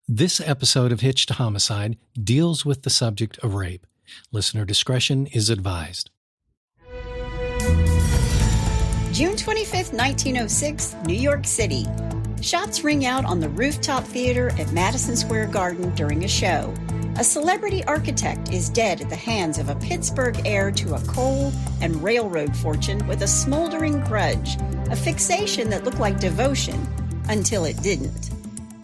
This episode of Hitched to Homicide deals with the subject of rape. Listener discretion is advised. June 25th, 1906, New York City. Shots ring out on the Rooftop Theater at Madison Square Garden during a show. A celebrity architect is dead at the hands of a Pittsburgh heir to a coal and railroad fortune with a smoldering grudge, a fixation that looked like devotion until it didn't.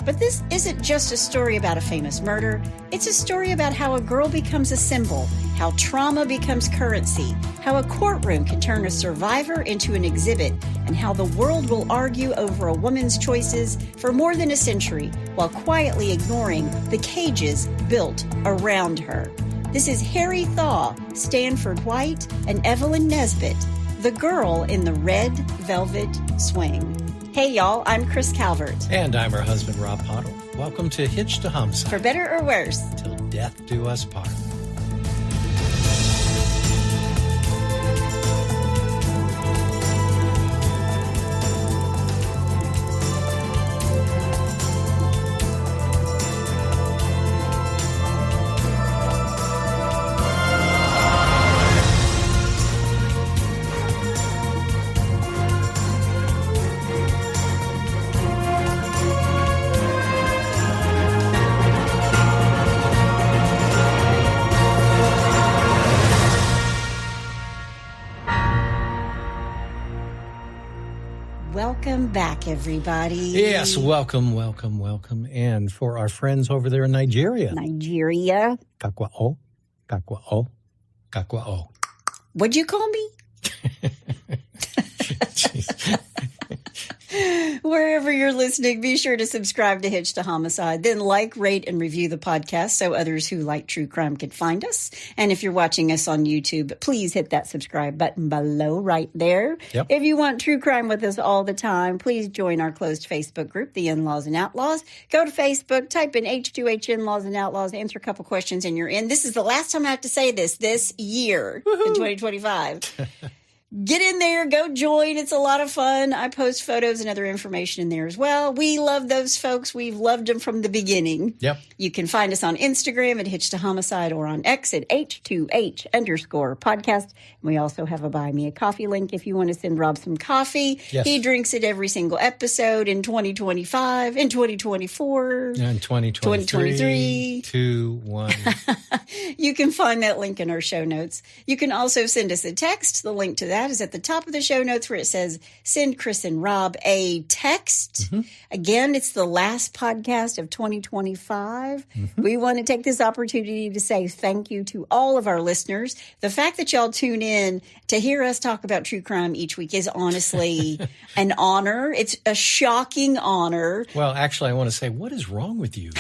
But this isn't just a story about a famous murder. It's a story about how a girl becomes a symbol, how trauma becomes currency, how a courtroom can turn a survivor into an exhibit, and how the world will argue over a woman's choices for more than a century while quietly ignoring the cages built around her. This is Harry Thaw, Stanford White, and Evelyn Nesbit, the girl in the red velvet swing. Hey, y'all, I'm Chris Calvert. And I'm her husband, Rob Pottle. Welcome to Hitched to Homicide. For better or worse. Till death do us part. Welcome back, everybody. Yes, welcome. And for our friends over there in Nigeria. Kakwa'o. What'd you call me? Wherever you're listening, be sure to subscribe to Hitched to Homicide. Then like, rate, and review the podcast so others who like true crime can find us. And if you're watching us on YouTube, please hit that subscribe button below right there. Yep. If you want true crime with us all the time, please join our closed Facebook group, The In-Laws and Outlaws. Go to Facebook, type in H2H In-Laws and Outlaws, answer a couple questions, and you're in. This is the last time I have to say this year in 2025. Get in there, go join. It's a lot of fun. I post photos and other information in there as well. We love those folks. We've loved them from the beginning. Yep. You can find us on Instagram at Hitched to Homicide or on X at H2H_podcast. We also have a Buy Me a Coffee link if you want to send Rob some coffee. Yes. He drinks it every single episode in 2025, in 2024. And 2023. 2, 1. You can find that link in our show notes. You can also send us a text. The link to that is at the top of the show notes where it says, send Chris and Rob a text. Mm-hmm. Again, it's the last podcast of 2025. Mm-hmm. We want to take this opportunity to say thank you to all of our listeners. The fact that y'all tune in to hear us talk about true crime each week is honestly an honor. It's a shocking honor. Well, actually, I want to say, what is wrong with you?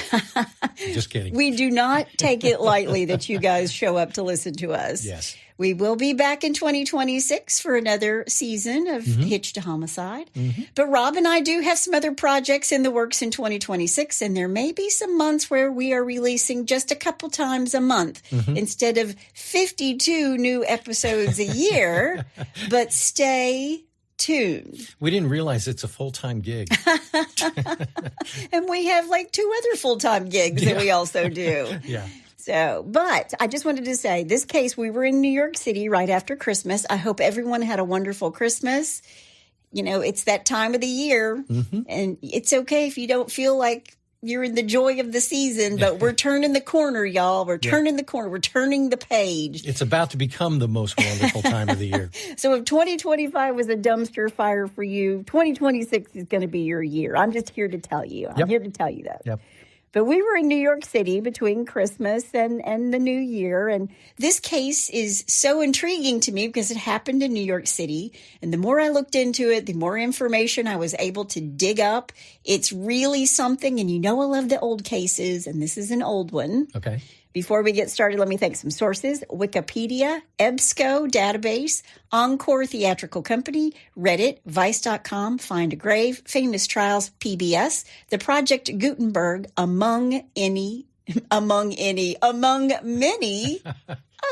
Just kidding. We do not take it lightly that you guys show up to listen to us. Yes. We will be back in 2026 for another season of Hitched to Homicide. Mm-hmm. But Rob and I do have some other projects in the works in 2026, and there may be some months where we are releasing just a couple times a month instead of 52 new episodes a year. But stay tuned. We didn't realize it's a full-time gig. And we have like 2 other full-time gigs that we also do. Yeah. So, but I just wanted to say, this case, we were in New York City right after Christmas. I hope everyone had a wonderful Christmas. You know, it's that time of the year, and it's okay if you don't feel like you're in the joy of the season, but we're turning the corner, y'all. We're turning the corner. We're turning the page. It's about to become the most wonderful time of the year. So if 2025 was a dumpster fire for you, 2026 is going to be your year. I'm just here to tell you. I'm here to tell you that. Yep. But we were in New York City between Christmas and the New Year. And this case is so intriguing to me because it happened in New York City. And the more I looked into it, the more information I was able to dig up. It's really something. And you know I love the old cases, and this is an old one. Okay. Before we get started, let me thank some sources: Wikipedia, EBSCO database, Encore Theatrical Company, Reddit, Vice.com, Find a Grave, Famous Trials, PBS, The Project Gutenberg, among many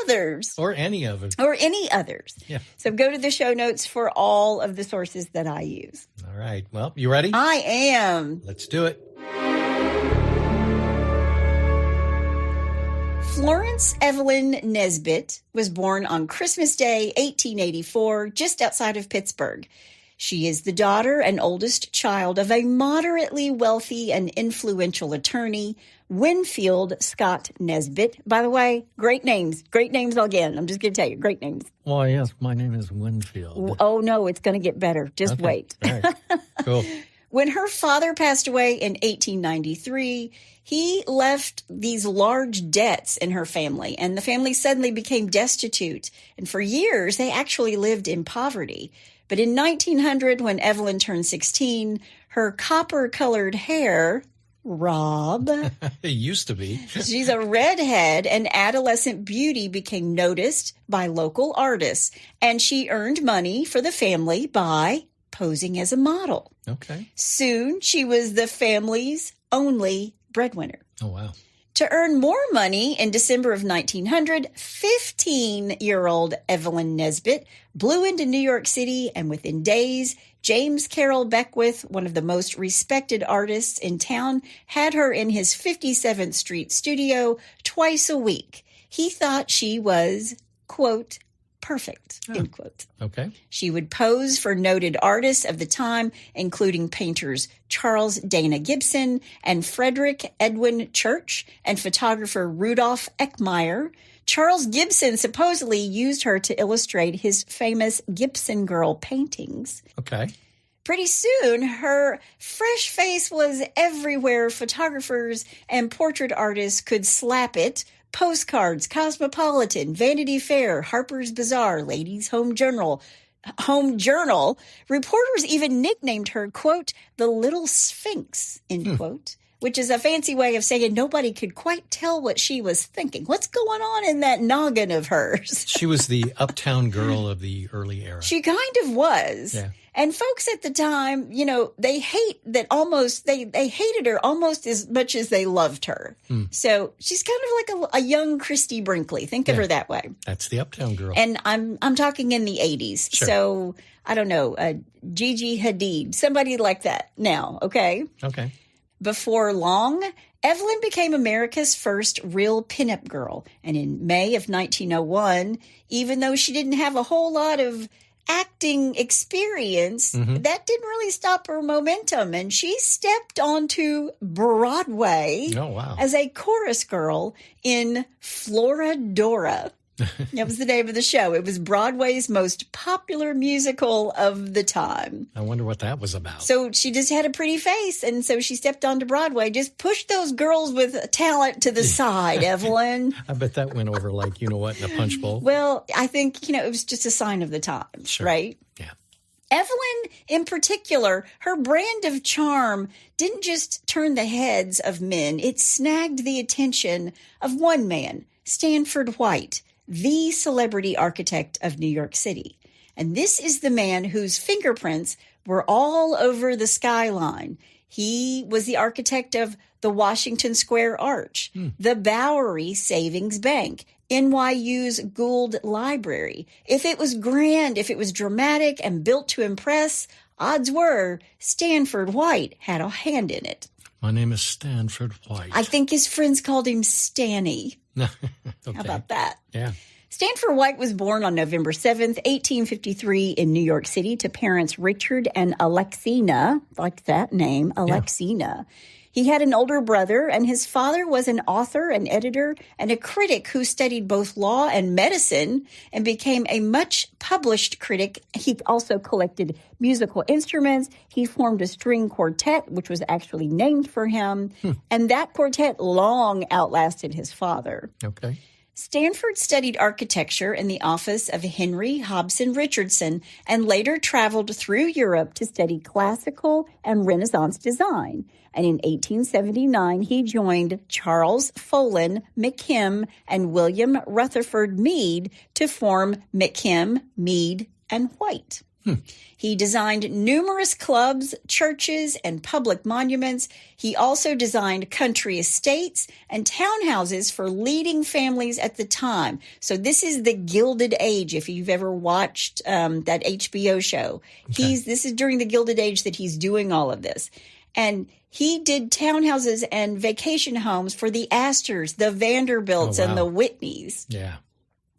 others. Or any of it. Or any others. Yeah. So go to the show notes for all of the sources that I use. All right. Well, you ready? I am. Let's do it. Florence Evelyn Nesbit was born on Christmas Day, 1884, just outside of Pittsburgh. She is the daughter and oldest child of a moderately wealthy and influential attorney, Winfield Scott Nesbit. By the way, great names again. I'm just going to tell you, great names. Well, yes, my name is Winfield. Oh, no, it's going to get better. Just wait. All right. Cool. When her father passed away in 1893, he left these large debts in her family, and the family suddenly became destitute. And for years, they actually lived in poverty. But in 1900, when Evelyn turned 16, her copper-colored hair, Rob. It used to be. She's a redhead, and adolescent beauty became noticed by local artists. And she earned money for the family by posing as a model. Okay. Soon, she was the family's only breadwinner. Oh, wow. To earn more money, in December of 1900, 15-year-old Evelyn Nesbit blew into New York City, and within days, James Carroll Beckwith, one of the most respected artists in town, had her in his 57th Street studio twice a week. He thought she was, quote, perfect, end quote. Okay. She would pose for noted artists of the time, including painters Charles Dana Gibson and Frederick Edwin Church, and photographer Rudolph Eckmeyer. Charles Gibson supposedly used her to illustrate his famous Gibson Girl paintings. Okay. Pretty soon, her fresh face was everywhere. Photographers and portrait artists could slap it. Postcards, Cosmopolitan, Vanity Fair, Harper's Bazaar, Ladies' Home Journal. Reporters even nicknamed her, quote, the Little Sphinx, end quote, which is a fancy way of saying nobody could quite tell what she was thinking. What's going on in that noggin of hers? She was the uptown girl of the early era. She kind of was. Yeah. And folks at the time, they hated her almost as much as they loved her. So she's kind of like a young Christy Brinkley. Think of her that way. That's the uptown girl. And I'm talking in the 80s. Sure. So I don't know, Gigi Hadid, somebody like that now. Okay. Okay. Before long, Evelyn became America's first real pinup girl. And in May of 1901, even though she didn't have a whole lot of acting experience, that didn't really stop her momentum. And she stepped onto Broadway as a chorus girl in Florodora. That was the name of the show. It was Broadway's most popular musical of the time. I wonder what that was about. So she just had a pretty face, and so she stepped onto Broadway. Just push those girls with talent to the side, Evelyn. I bet that went over like, in a punch bowl. Well, I think, it was just a sign of the times, right? Yeah. Evelyn, in particular, her brand of charm didn't just turn the heads of men. It snagged the attention of one man, Stanford White, the celebrity architect of New York City. And this is the man whose fingerprints were all over the skyline. He was the architect of the Washington Square Arch, the Bowery Savings Bank, NYU's Gould Library. If it was grand, if it was dramatic and built to impress, odds were Stanford White had a hand in it. My name is Stanford White. I think his friends called him Stanny. Okay. How about that? Yeah. Stanford White was born on November 7th, 1853 in New York City to parents Richard and Alexina, like that name, Alexina. Yeah. He had an older brother, and his father was an author, an editor, and a critic who studied both law and medicine and became a much-published critic. He also collected musical instruments. He formed a string quartet, which was actually named for him, and that quartet long outlasted his father. Okay. Stanford studied architecture in the office of Henry Hobson Richardson and later traveled through Europe to study classical and Renaissance design. And in 1879, he joined Charles Follen McKim and William Rutherford Mead to form McKim, Mead, and White. He designed numerous clubs, churches, and public monuments. He also designed country estates and townhouses for leading families at the time. So this is the Gilded Age, if you've ever watched that HBO show. Okay. This is during the Gilded Age that he's doing all of this. And He did townhouses and vacation homes for the Astors, the Vanderbilts, and the Whitneys. Yeah.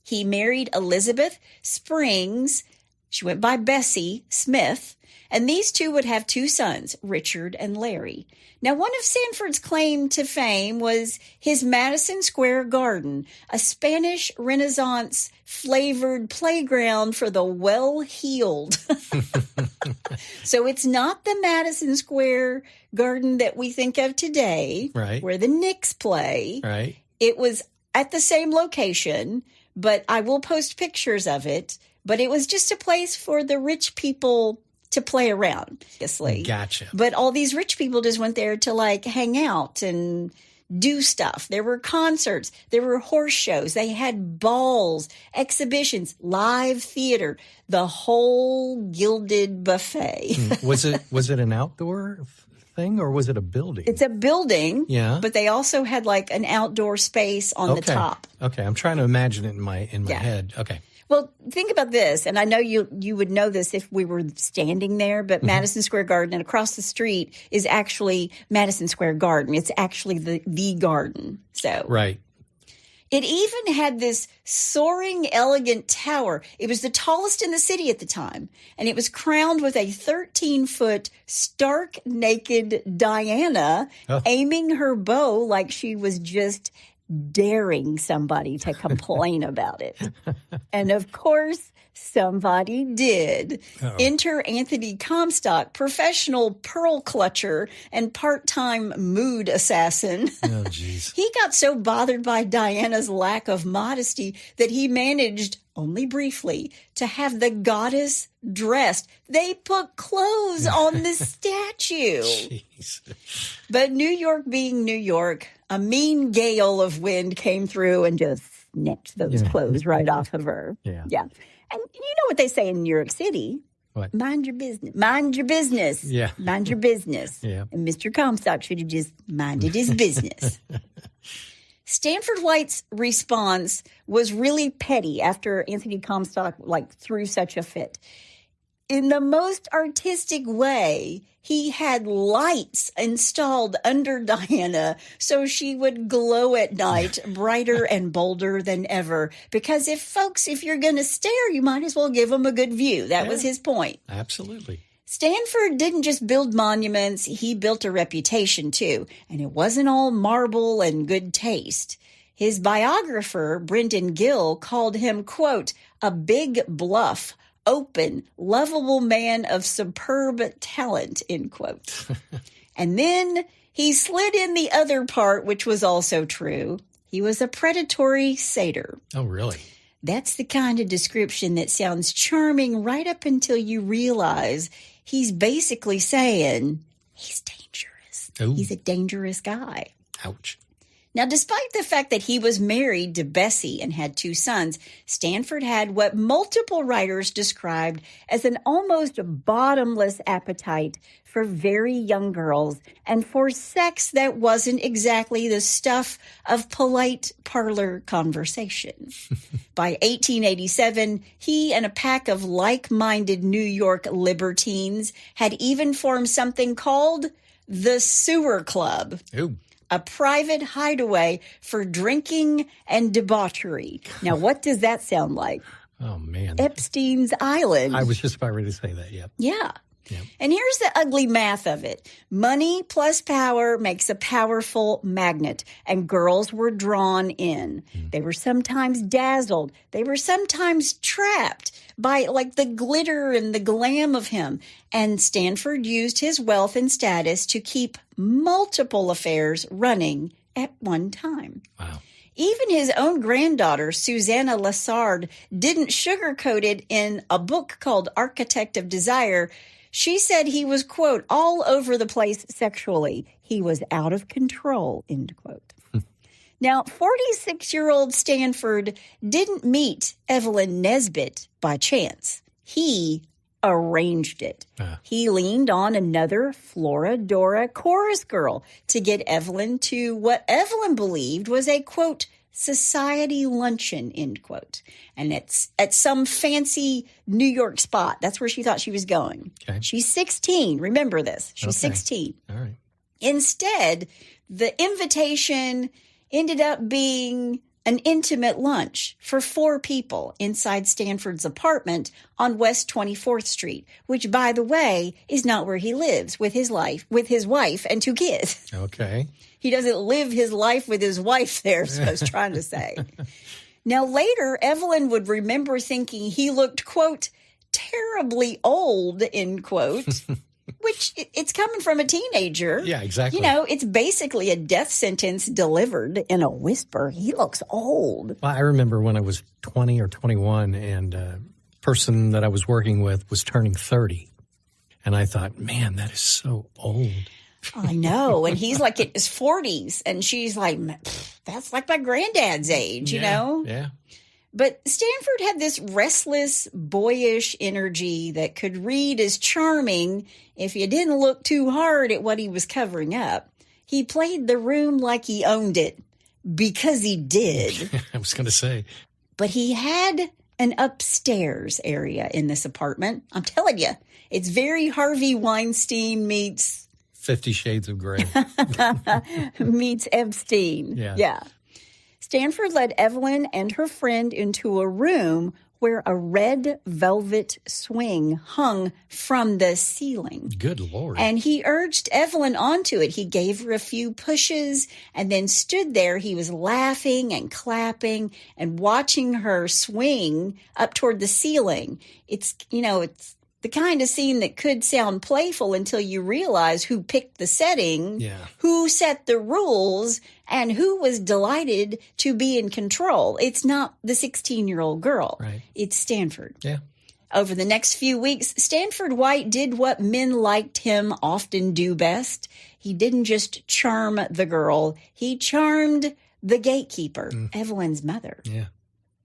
He married Elizabeth Springs. She went by Bessie Smith. And these two would have two sons, Richard and Larry. Now, one of Stanford's claim to fame was his Madison Square Garden, a Spanish Renaissance flavored playground for the well-heeled. So it's not the Madison Square Garden that we think of today, right, where the Knicks play. Right. It was at the same location, but I will post pictures of it. But it was just a place for the rich people to play around, obviously. Gotcha. But all these rich people just went there to like hang out and do stuff. There were concerts. There were horse shows. They had balls, exhibitions, live theater, the whole Gilded buffet. Was it an outdoor thing or was it a building? It's a building. Yeah. But they also had like an outdoor space on the top. Okay. I'm trying to imagine it in my head. Okay. Well, think about this, and I know you would know this if we were standing there, but Madison Square Garden and across the street is actually Madison Square Garden. It's actually the garden. So right. It even had this soaring, elegant tower. It was the tallest in the city at the time, and it was crowned with a 13-foot stark naked Diana aiming her bow like she was just daring somebody to complain about it. And of course, somebody did. Uh-oh. Enter Anthony Comstock, professional pearl clutcher and part-time mood assassin. Oh, jeez. He got so bothered by Diana's lack of modesty that he managed, only briefly, to have the goddess dressed. They put clothes on the statue. Jeez. But New York being New York, a mean gale of wind came through and just snatched those clothes right off of her. Yeah. And you know what they say in New York City? What? Mind your business. Mind your business. Yeah. Mind your business. Yeah. And Mr. Comstock should have just minded his business. Stanford White's response was really petty after Anthony Comstock threw such a fit. In the most artistic way, he had lights installed under Diana so she would glow at night brighter and bolder than ever. Because if you're going to stare, you might as well give them a good view. That was his point. Absolutely. Stanford didn't just build monuments, he built a reputation too. And it wasn't all marble and good taste. His biographer, Brendan Gill, called him, quote, a big bluff, open, lovable man of superb talent, end quote. And then he slid in the other part, which was also true. He was a predatory satyr. Oh, really? That's the kind of description that sounds charming right up until you realize he's basically saying he's dangerous. Ooh. He's a dangerous guy. Ouch. Now, despite the fact that he was married to Bessie and had two sons, Stanford had what multiple writers described as an almost bottomless appetite for very young girls and for sex that wasn't exactly the stuff of polite parlor conversation. By 1887, he and a pack of like-minded New York libertines had even formed something called the Sewer Club. Ooh. A private hideaway for drinking and debauchery. Now, what does that sound like? Oh, man. Epstein's Island. I was just about ready to say that, yep. Yeah. Yep. And here's the ugly math of it. Money plus power makes a powerful magnet, and girls were drawn in. They were sometimes dazzled. They were sometimes trapped by the glitter and the glam of him. And Stanford used his wealth and status to keep multiple affairs running at one time. Wow. Even his own granddaughter, Susanna Lassard, didn't sugarcoat it in a book called Architect of Desire. She said he was, quote, all over the place sexually. He was out of control, end quote. Now, 46-year-old Stanford didn't meet Evelyn Nesbit by chance. He arranged it. He leaned on another Floridora chorus girl to get Evelyn to what Evelyn believed was a, quote, society luncheon, end quote. And it's at some fancy New York spot. That's where she thought she was going. Okay. She's 16. Remember this. She's 16. All right. Instead, the invitation ended up being an intimate lunch for 4 people inside Stanford's apartment on West 24th Street, which, by the way, is not where he lives with his wife and 2 kids. Okay. He doesn't live his life with his wife there, so I was trying to say. Now, later, Evelyn would remember thinking he looked, quote, terribly old, end quote, which it's coming from a teenager. Yeah, exactly. You know, it's basically a death sentence delivered in a whisper. He looks old. Well, I remember when I was 20 or 21 and a person that I was working with was turning 30. And I thought, man, that is so old. I know. And he's like in his 40s. And she's like, that's like my granddad's age, you know? Yeah. But Stanford had this restless, boyish energy that could read as charming if you didn't look too hard at what he was covering up. He played the room like he owned it, because he did. I was going to say. But he had an upstairs area in this apartment. I'm telling you, it's very Harvey Weinstein meets 50 Shades of Grey. meets Epstein. Yeah. Stanford led Evelyn and her friend into a room where a red velvet swing hung from the ceiling. Good Lord. And he urged Evelyn onto it. He gave her a few pushes and then stood there. He was laughing and clapping and watching her swing up toward the ceiling. It's the kind of scene that could sound playful until you realize who picked the setting, who set the rules, and who was delighted to be in control. It's not the 16-year-old girl. Right. It's Stanford. Yeah. Over the next few weeks, Stanford White did what men liked him often do best. He didn't just charm the girl. He charmed the gatekeeper, Evelyn's mother. Yeah.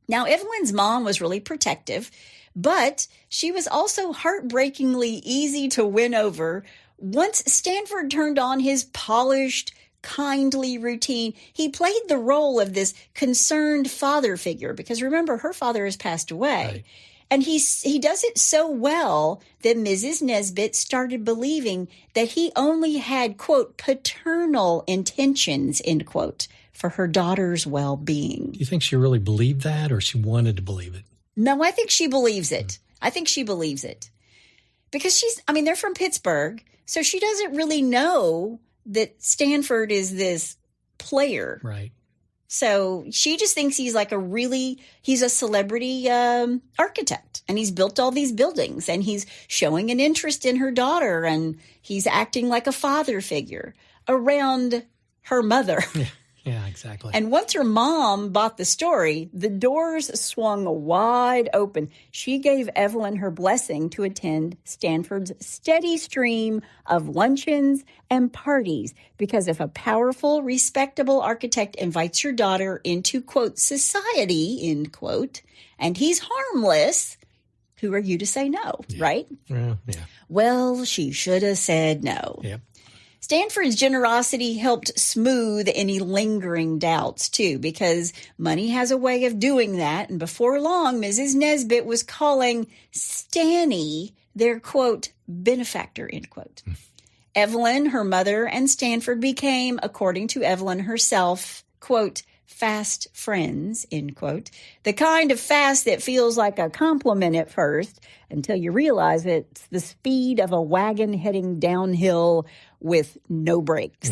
Now, Evelyn's mom was really protective, but she was also heartbreakingly easy to win over. Once Stanford turned on his polished, kindly routine, he played the role of this concerned father figure, because remember, her father has passed away. Right. And he does it so well that Mrs. Nesbit started believing that he only had, quote, paternal intentions, end quote, for her daughter's well-being. Do you think she really believed that, or she wanted to believe it? No, I think she believes it. I think she believes it. Because they're from Pittsburgh, so she doesn't really know that Stanford is this player. Right. So she just thinks he's a celebrity architect, and he's built all these buildings, and he's showing an interest in her daughter, and he's acting like a father figure around her mother. Yeah, exactly. And once her mom bought the story, the doors swung wide open. She gave Evelyn her blessing to attend Stanford's steady stream of luncheons and parties, because if a powerful, respectable architect invites your daughter into, quote, society, end quote, and he's harmless, who are you to say no, right? Yeah. Well, she should have said no. Yeah. Stanford's generosity helped smooth any lingering doubts, too, because money has a way of doing that. And before long, Mrs. Nesbit was calling Stanny their, quote, benefactor, end quote. Evelyn, her mother, and Stanford became, according to Evelyn herself, quote, fast friends, end quote. The kind of fast that feels like a compliment at first until you realize it's the speed of a wagon heading downhill with no brakes.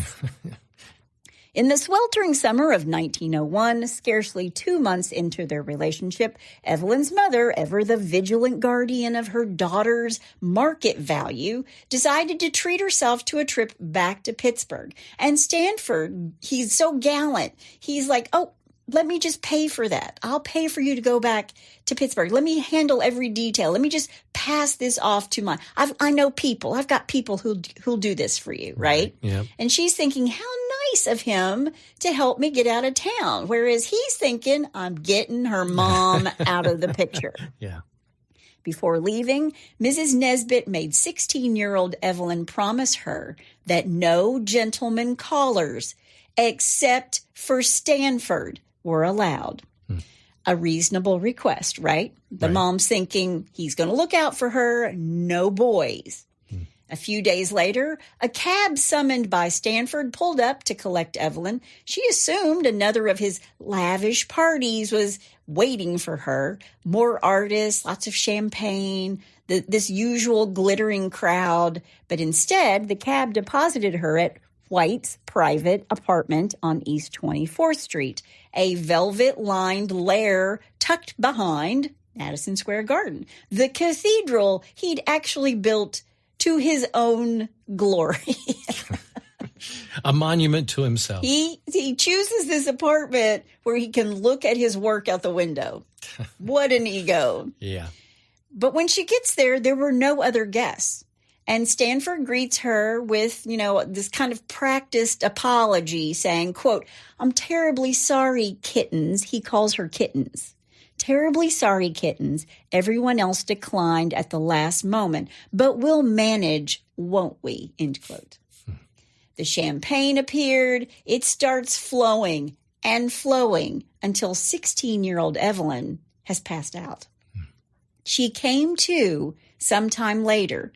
In the sweltering summer of 1901, scarcely 2 months into their relationship, Evelyn's mother, ever the vigilant guardian of her daughter's market value, decided to treat herself to a trip back to Pittsburgh. And Stanford, he's so gallant. He's like, oh, let me just pay for that. I'll pay for you to go back to Pittsburgh. Let me handle every detail. Let me just pass this off to I know people. I've got people who'll do this for you, right? Yeah. And she's thinking, how nice of him to help me get out of town. Whereas he's thinking, I'm getting her mom out of the picture. Yeah. Before leaving, Mrs. Nesbit made 16-year-old Evelyn promise her that no gentlemen callers, except for Stanford, were allowed. A reasonable request, right? The mom's thinking he's going to look out for her, no boys. A few days later, a cab summoned by Stanford pulled up to collect Evelyn. She assumed another of his lavish parties was waiting for her. More artists, lots of champagne, this usual glittering crowd. But instead, the cab deposited her at White's private apartment on East 24th Street, a velvet-lined lair tucked behind Madison Square Garden, the cathedral he'd actually built to his own glory. A monument to himself. He chooses this apartment where he can look at his work out the window. What an ego. Yeah. But when she gets there, there were no other guests. And Stanford greets her with, this kind of practiced apology saying, quote, "I'm terribly sorry, kittens." He calls her kittens. "Terribly sorry, kittens. Everyone else declined at the last moment, but we'll manage, won't we?" End quote. The champagne appeared. It starts flowing and flowing until 16-year-old Evelyn has passed out. She came to sometime later.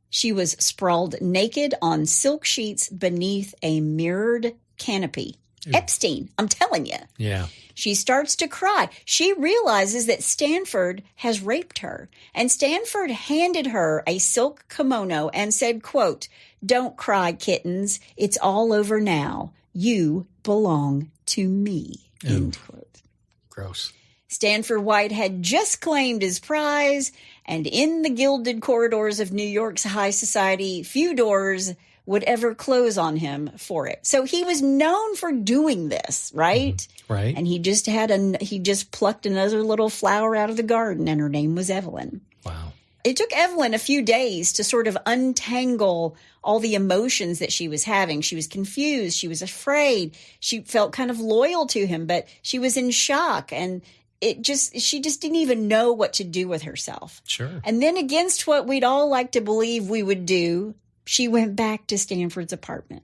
She was sprawled naked on silk sheets beneath a mirrored canopy. Ew. Epstein, I'm telling you. Yeah. She starts to cry. She realizes that Stanford has raped her. And Stanford handed her a silk kimono and said, quote, "Don't cry, kittens. It's all over now. You belong to me." Ew. End quote. Gross. Stanford White had just claimed his prize, and in the gilded corridors of New York's high society, few doors would ever close on him for it. So he was known for doing this, right? Mm-hmm. Right. And he just plucked another little flower out of the garden, and her name was Evelyn. Wow. It took Evelyn a few days to sort of untangle all the emotions that she was having. She was confused. She was afraid. She felt kind of loyal to him, but she was in shock, and she just didn't even know what to do with herself. Sure. And then, against what we'd all like to believe we would do, she went back to Stanford's apartment.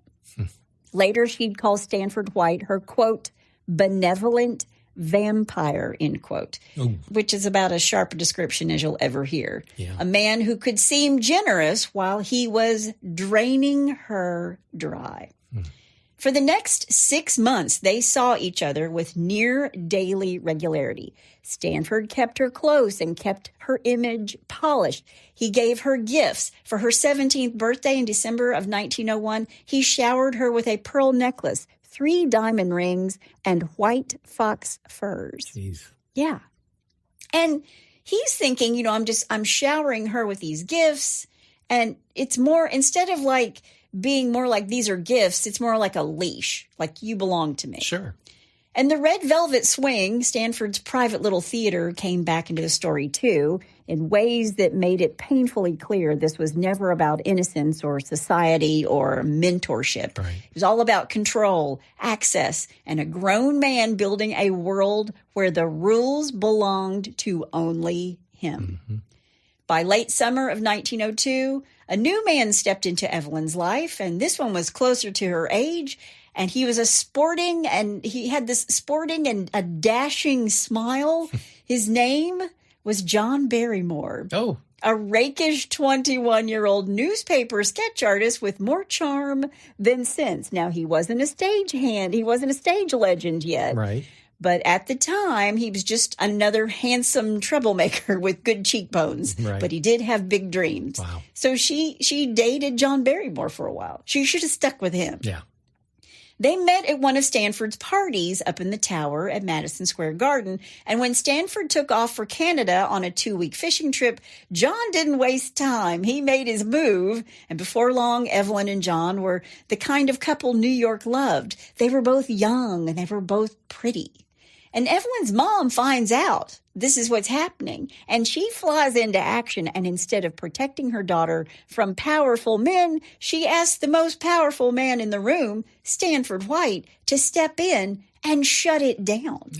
Later, she'd call Stanford White her, quote, "benevolent vampire," end quote, which is about as sharp a description as you'll ever hear. Yeah. A man who could seem generous while he was draining her dry. For the next 6 months, they saw each other with near daily regularity. Stanford kept her close and kept her image polished. He gave her gifts. For her 17th birthday in December of 1901, he showered her with a pearl necklace, 3 diamond rings, and white fox furs. Jeez. Yeah. And he's thinking, I'm showering her with these gifts, and it's more, instead of being more like these are gifts, it's more like a leash, like you belong to me. Sure. And the Red Velvet Swing, Stanford's private little theater, came back into the story too, in ways that made it painfully clear this was never about innocence or society or mentorship. Right. It was all about control, access, and a grown man building a world where the rules belonged to only him. Mm-hmm. By late summer of 1902, a new man stepped into Evelyn's life, and this one was closer to her age. And he was he had this sporting and a dashing smile. His name was John Barrymore. Oh. A rakish 21-year-old newspaper sketch artist with more charm than sense. Now, he wasn't a stagehand. He wasn't a stage legend yet. Right. But at the time, he was just another handsome troublemaker with good cheekbones. Right. But he did have big dreams. Wow. So she dated John Barrymore for a while. She should have stuck with him. Yeah. They met at one of Stanford's parties up in the tower at Madison Square Garden. And when Stanford took off for Canada on a 2-week fishing trip, John didn't waste time. He made his move. And before long, Evelyn and John were the kind of couple New York loved. They were both young and they were both pretty. And Evelyn's mom finds out this is what's happening, and she flies into action, and instead of protecting her daughter from powerful men, she asks the most powerful man in the room, Stanford White, to step in and shut it down.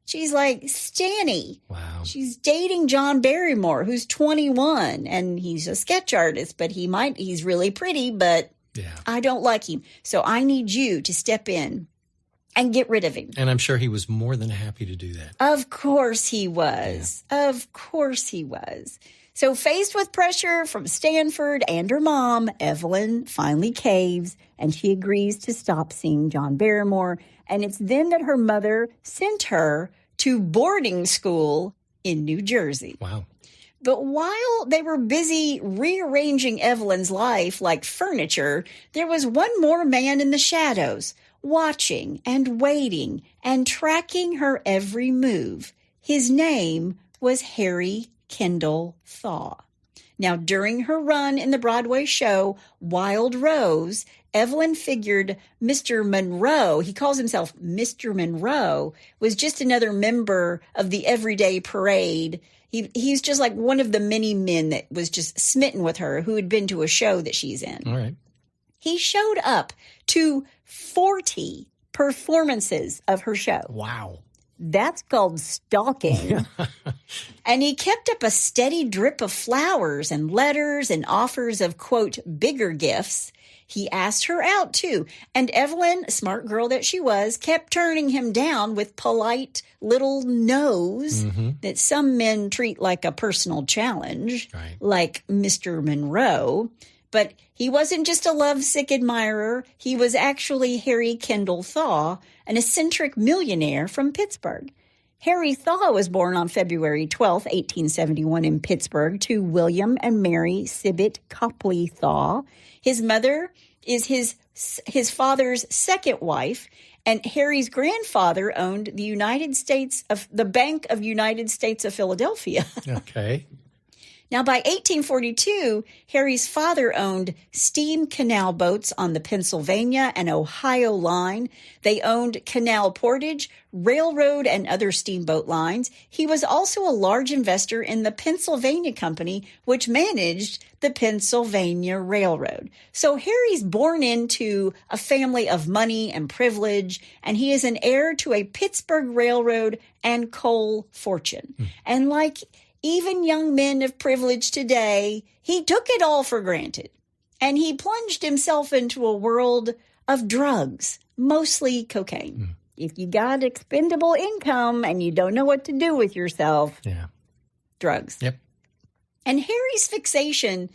She's like, Stanny. Wow. She's dating John Barrymore, who's 21, and he's a sketch artist, but he's really pretty, but I don't like him. So I need you to step in and get rid of him. And I'm sure he was more than happy to do that. Of course he was. Yeah. Of course he was. So faced with pressure from Stanford and her mom, Evelyn finally caves, and she agrees to stop seeing John Barrymore. And it's then that her mother sent her to boarding school in New Jersey. Wow. But while they were busy rearranging Evelyn's life like furniture, there was one more man in the shadows, watching and waiting and tracking her every move. His name was Harry Kendall Thaw. Now, during her run in the Broadway show Wild Rose, Evelyn figured Mr. Monroe, he calls himself Mr. Monroe, was just another member of the everyday parade. He's just like one of the many men that was just smitten with her, who had been to a show that she's in. All right. He showed up to 40 performances of her show. Wow. That's called stalking. And he kept up a steady drip of flowers and letters and offers of, quote, bigger gifts. He asked her out, too. And Evelyn, smart girl that she was, kept turning him down with polite little no's that some men treat like a personal challenge, like Mr. Monroe. But he wasn't just a lovesick admirer. He was actually Harry Kendall Thaw, an eccentric millionaire from Pittsburgh. Harry Thaw was born on February 12, 1871 in Pittsburgh to William and Mary Sibbett Copley Thaw. His mother is his father's second wife, and Harry's grandfather owned the Bank of United States of Philadelphia. Okay. Now, by 1842, Harry's father owned steam canal boats on the Pennsylvania and Ohio line. They owned canal portage, railroad, and other steamboat lines. He was also a large investor in the Pennsylvania Company, which managed the Pennsylvania Railroad. So Harry's born into a family of money and privilege, and he is an heir to a Pittsburgh railroad and coal fortune. And like even young men of privilege today, he took it all for granted. And he plunged himself into a world of drugs, mostly cocaine. If you got expendable income and you don't know what to do with yourself, drugs. Yep. And Harry's fixation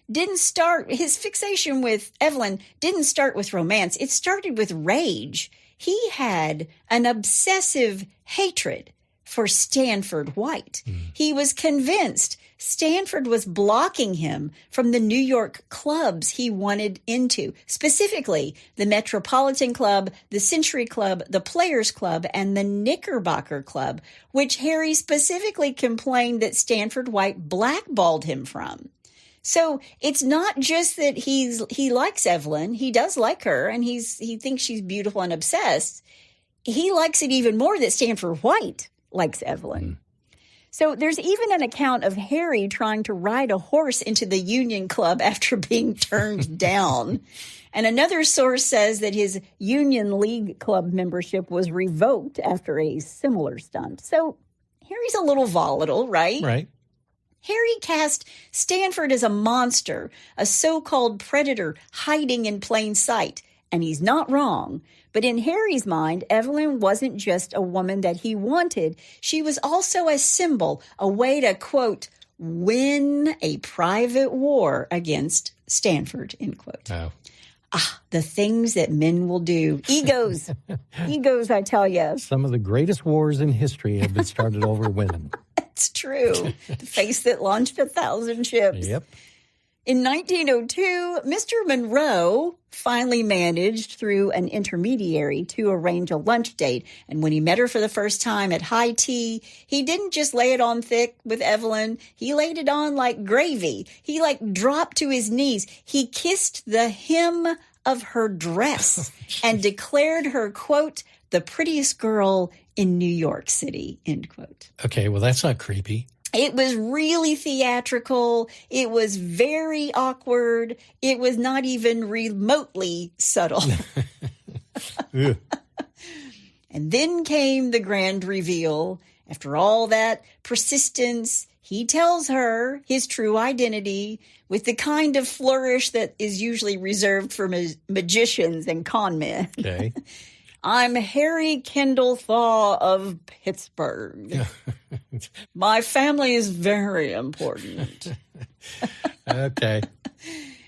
his fixation with Evelyn didn't start with romance. It started with rage. He had an obsessive hatred for Stanford White. He was convinced Stanford was blocking him from the New York clubs he wanted into, specifically the Metropolitan Club, the Century Club, the Players Club, and the Knickerbocker Club, which Harry specifically complained that Stanford White blackballed him from. So it's not just that he likes Evelyn. He does like her, and he thinks she's beautiful and obsessed. He likes it even more that Stanford White likes Evelyn. So there's even an account of Harry trying to ride a horse into the Union Club after being turned down. And another source says that his Union League Club membership was revoked after a similar stunt. So Harry's a little volatile, right? Right. Harry cast Stanford as a monster, a so-called predator hiding in plain sight. And he's not wrong. But in Harry's mind, Evelyn wasn't just a woman that he wanted. She was also a symbol, a way to, quote, win a private war against Stanford, end quote. Oh. The things that men will do. Egos. Egos, I tell you. Some of the greatest wars in history have been started over women. It's true. The face that launched 1,000 ships. Yep. In 1902, Mr. Monroe finally managed through an intermediary to arrange a lunch date. And when he met her for the first time at high tea, he didn't just lay it on thick with Evelyn. He laid it on like gravy. He dropped to his knees. He kissed the hem of her dress and declared her, quote, the prettiest girl in New York City, end quote. Okay, well, that's not creepy. It was really theatrical. It was very awkward. It was not even remotely subtle. And then came the grand reveal. After all that persistence, he tells her his true identity with the kind of flourish that is usually reserved for magicians and con men. Okay. I'm Harry Kendall Thaw of Pittsburgh. My family is very important. Okay.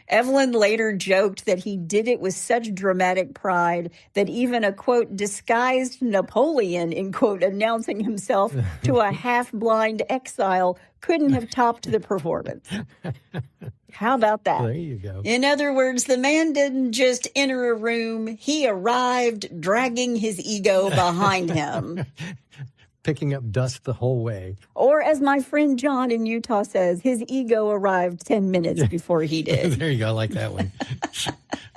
Evelyn later joked that he did it with such dramatic pride that even a, quote, disguised Napoleon, in quote, announcing himself to a half-blind exile couldn't have topped the performance. How about that? There you go. In other words, the man didn't just enter a room. He arrived dragging his ego behind him. Picking up dust the whole way. Or as my friend John in Utah says, his ego arrived 10 minutes before he did. There you go. I like that one.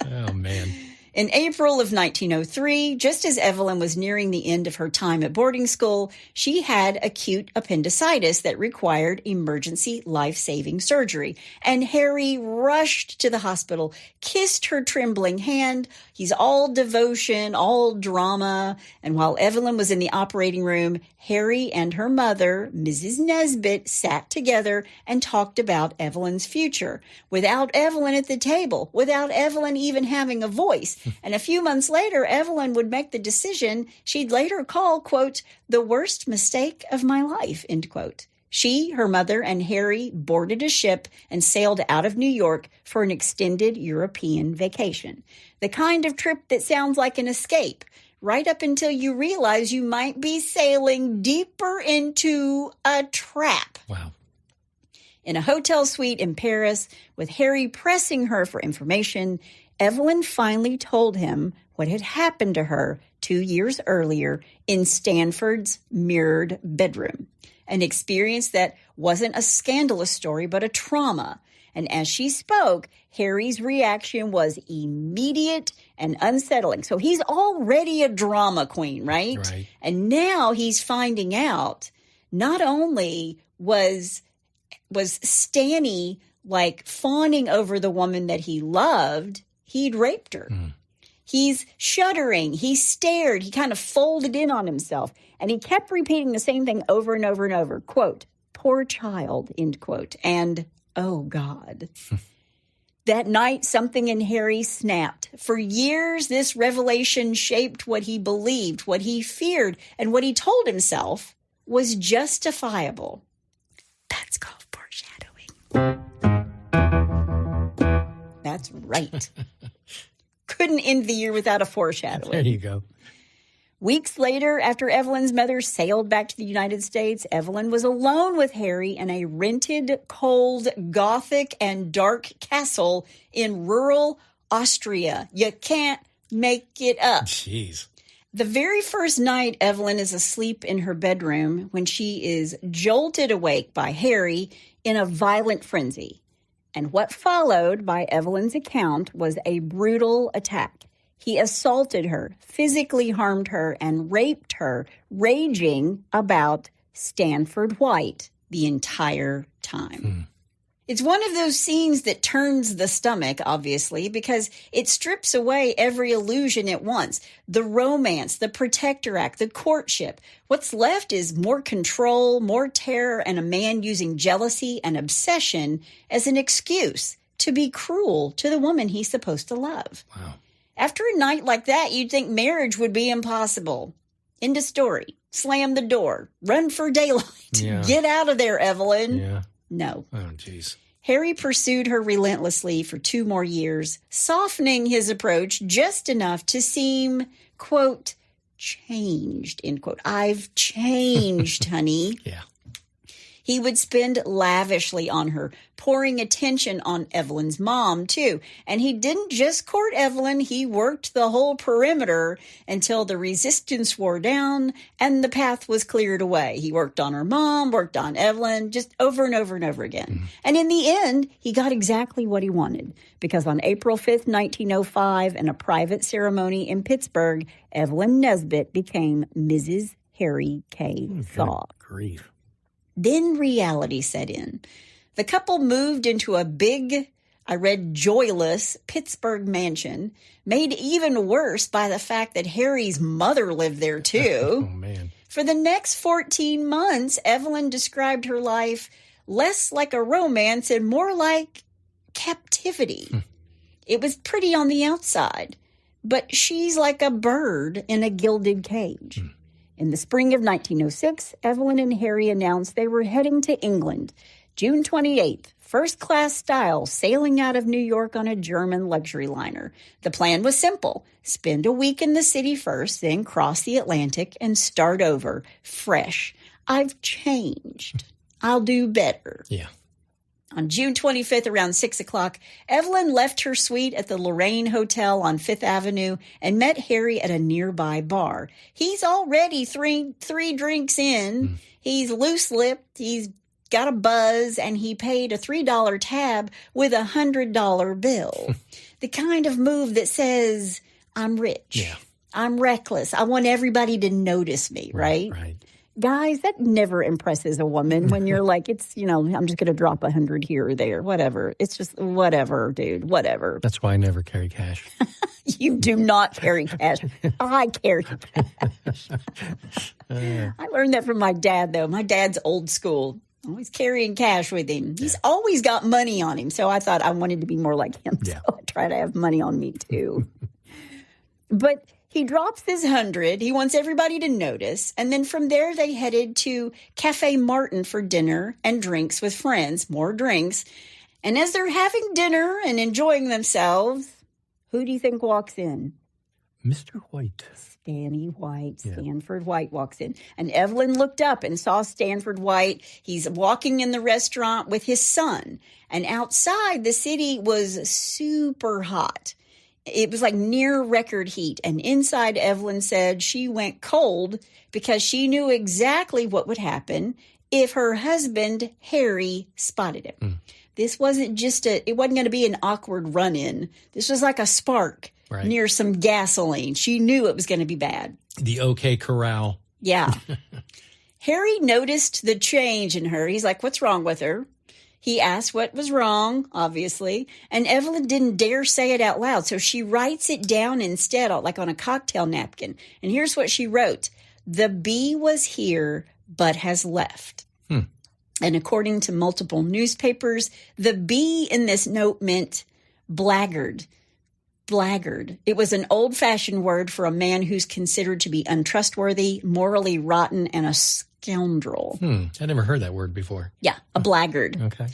Oh, man. In April of 1903, just as Evelyn was nearing the end of her time at boarding school, she had acute appendicitis that required emergency life-saving surgery. And Harry rushed to the hospital, kissed her trembling hand. He's all devotion, all drama. And while Evelyn was in the operating room, Harry and her mother, Mrs. Nesbit, sat together and talked about Evelyn's future. Without Evelyn at the table, without Evelyn even having a voice. And a few months later, Evelyn would make the decision she'd later call, quote, the worst mistake of my life, end quote. She, her mother, and Harry boarded a ship and sailed out of New York for an extended European vacation. The kind of trip that sounds like an escape, right up until you realize you might be sailing deeper into a trap. Wow. In a hotel suite in Paris, with Harry pressing her for information, Evelyn finally told him what had happened to her 2 years earlier in Stanford's mirrored bedroom, an experience that wasn't a scandalous story, but a trauma. And as she spoke, Harry's reaction was immediate and unsettling. So he's already a drama queen, right? Right. And now he's finding out not only was Stanny like fawning over the woman that he loved, he'd raped her. He's shuddering. He stared. He kind of folded in on himself. And he kept repeating the same thing over and over and over. Quote, poor child, end quote. And, oh, God. That night, something in Harry snapped. For years, this revelation shaped what he believed, what he feared, and what he told himself was justifiable. That's called foreshadowing. That's right. Couldn't end the year without a foreshadowing. There you go. Weeks later, after Evelyn's mother sailed back to the United States, Evelyn was alone with Harry in a rented, cold, Gothic, and dark castle in rural Austria. You can't make it up. Jeez. The very first night, Evelyn is asleep in her bedroom when she is jolted awake by Harry in a violent frenzy. And what followed, by Evelyn's account, was a brutal attack. He assaulted her, physically harmed her, and raped her, raging about Stanford White the entire time. It's one of those scenes that turns the stomach, obviously, because it strips away every illusion it wants. The romance, the protector act, the courtship. What's left is more control, more terror, and a man using jealousy and obsession as an excuse to be cruel to the woman he's supposed to love. Wow. After a night like that, you'd think marriage would be impossible. End of story. Slam the door. Run for daylight. Yeah. Get out of there, Evelyn. Yeah. No. Oh, jeez. Harry pursued her relentlessly for 2 more years, softening his approach just enough to seem, quote, changed, end quote. I've changed, honey. Yeah. He would spend lavishly on her, pouring attention on Evelyn's mom, too. And he didn't just court Evelyn, he worked the whole perimeter until the resistance wore down and the path was cleared away. He worked on her mom, worked on Evelyn, just over and over and over again. And in the end, he got exactly what he wanted. Because on April 5th, 1905, in a private ceremony in Pittsburgh, Evelyn Nesbit became Mrs. Harry K. Thaw. Grief. Then reality set in. The couple moved into a big, I read joyless, Pittsburgh mansion, made even worse by the fact that Harry's mother lived there too. Oh, man. For the next 14 months, Evelyn described her life less like a romance and more like captivity. It was pretty on the outside. but she's like a bird in a gilded cage. In the spring of 1906, Evelyn and Harry announced they were heading to England. June 28th, first-class style, sailing out of New York on a German luxury liner. The plan was simple. Spend a week in the city first, then cross the Atlantic and start over, fresh. I've changed. I'll do better. Yeah. On June 25th, around 6 o'clock, Evelyn left her suite at the Lorraine Hotel on Fifth Avenue and met Harry at a nearby bar. He's already three drinks in. He's loose-lipped. He's got a buzz, and he paid a $3 tab with a $100 bill. The kind of move that says, I'm rich. Yeah. I'm reckless. I want everybody to notice me, right? Right. Guys, that never impresses a woman when you're like, it's, I'm just going to drop 100 here or there, whatever. It's just whatever, dude, whatever. That's why I never carry cash. You do not carry cash. I carry cash. I learned that from my dad, though. My dad's old school. Always carrying cash with him. He's always got money on him. So I thought I wanted to be more like him. Yeah. So I try to have money on me, too. But he drops this 100. He wants everybody to notice. And then from there, they headed to Cafe Martin for dinner and drinks with friends, more drinks. And as they're having dinner and enjoying themselves, who do you think walks in? Mr. White. Stanford White walks in. And Evelyn looked up and saw Stanford White. He's walking in the restaurant with his son. And outside, the city was super hot. It was like near record heat. And inside, Evelyn said she went cold because she knew exactly what would happen if her husband, Harry, spotted him. This wasn't it wasn't going to be an awkward run-in. This was like a spark near some gasoline. She knew it was going to be bad. The OK Corral. Yeah. Harry noticed the change in her. He's like, what's wrong with her? He asked what was wrong, obviously, and Evelyn didn't dare say it out loud, so she writes it down instead, like on a cocktail napkin. And here's what she wrote. The bee was here, but has left. And according to multiple newspapers, the bee in this note meant blackguard. Blackguard. It was an old-fashioned word for a man who's considered to be untrustworthy, morally rotten, and a scoundrel. I never heard that word before. Yeah, a blackguard. Okay.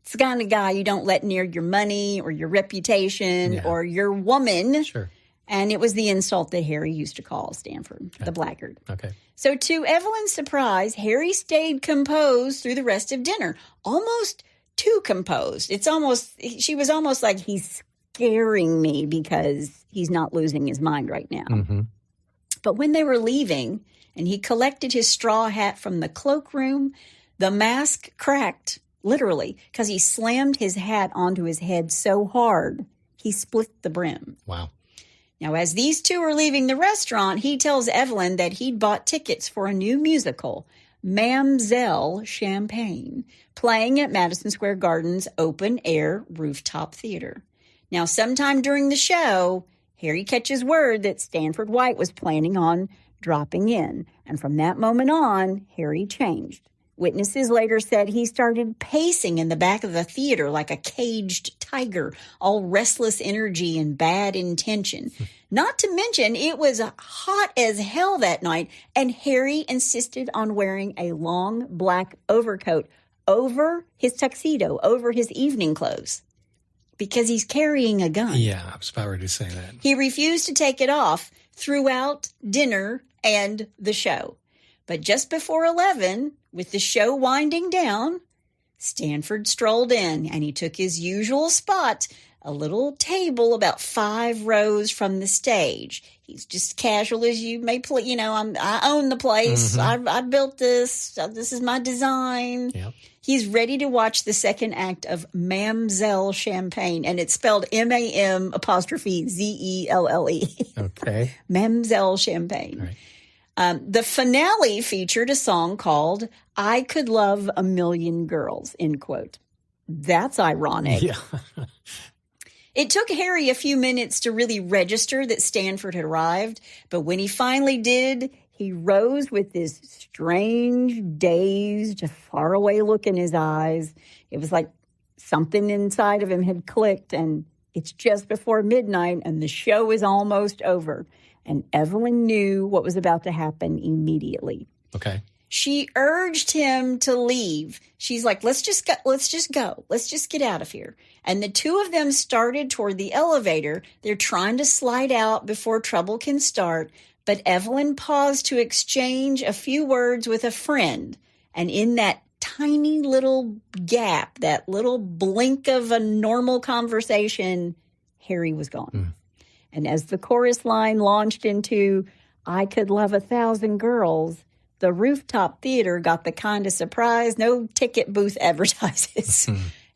It's the kind of guy you don't let near your money or your reputation or your woman. Sure. And it was the insult that Harry used to call Stanford, the blackguard. Okay. So to Evelyn's surprise, Harry stayed composed through the rest of dinner, almost too composed. She was almost like, he's scaring me because he's not losing his mind right now. But when they were leaving and he collected his straw hat from the cloakroom, the mask cracked, literally, because he slammed his hat onto his head so hard, he split the brim. Wow. Now, as these two are leaving the restaurant, he tells Evelyn that he'd bought tickets for a new musical, Mam'zelle Champagne, playing at Madison Square Garden's open-air rooftop theater. Now, sometime during the show, Harry catches word that Stanford White was planning on dropping in. And from that moment on, Harry changed. Witnesses later said he started pacing in the back of the theater like a caged tiger, all restless energy and bad intention. Not to mention, it was hot as hell that night, and Harry insisted on wearing a long black overcoat over his tuxedo, over his evening clothes, because he's carrying a gun. Yeah, I was about ready to say that. He refused to take it off throughout dinner and the show. But just before 11, with the show winding down, Stanford strolled in, and he took his usual spot, a little table about 5 rows from the stage. He's just casual as you may play. I own the place. I built this. This is my design. Yep. He's ready to watch the second act of Mam'zelle Champagne, and it's spelled MAM'Zelle. Okay. Mam'zelle Champagne. Right. The finale featured a song called I Could Love a Million Girls, end quote. That's ironic. Yeah. It took Harry a few minutes to really register that Stanford had arrived, but when he finally did, he rose with this strange, dazed, faraway look in his eyes. It was like something inside of him had clicked, and It's just before midnight and the show is almost over. And Evelyn knew what was about to happen immediately. Okay. She urged him to leave. She's like, let's just go. Let's just get out of here. And the two of them started toward the elevator. They're trying to slide out before trouble can start. But Evelyn paused to exchange a few words with a friend. And in that tiny little gap, that little blink of a normal conversation, Harry was gone. Mm. And as the chorus line launched into, I could love 1,000 girls, the rooftop theater got the kind of surprise no ticket booth advertises.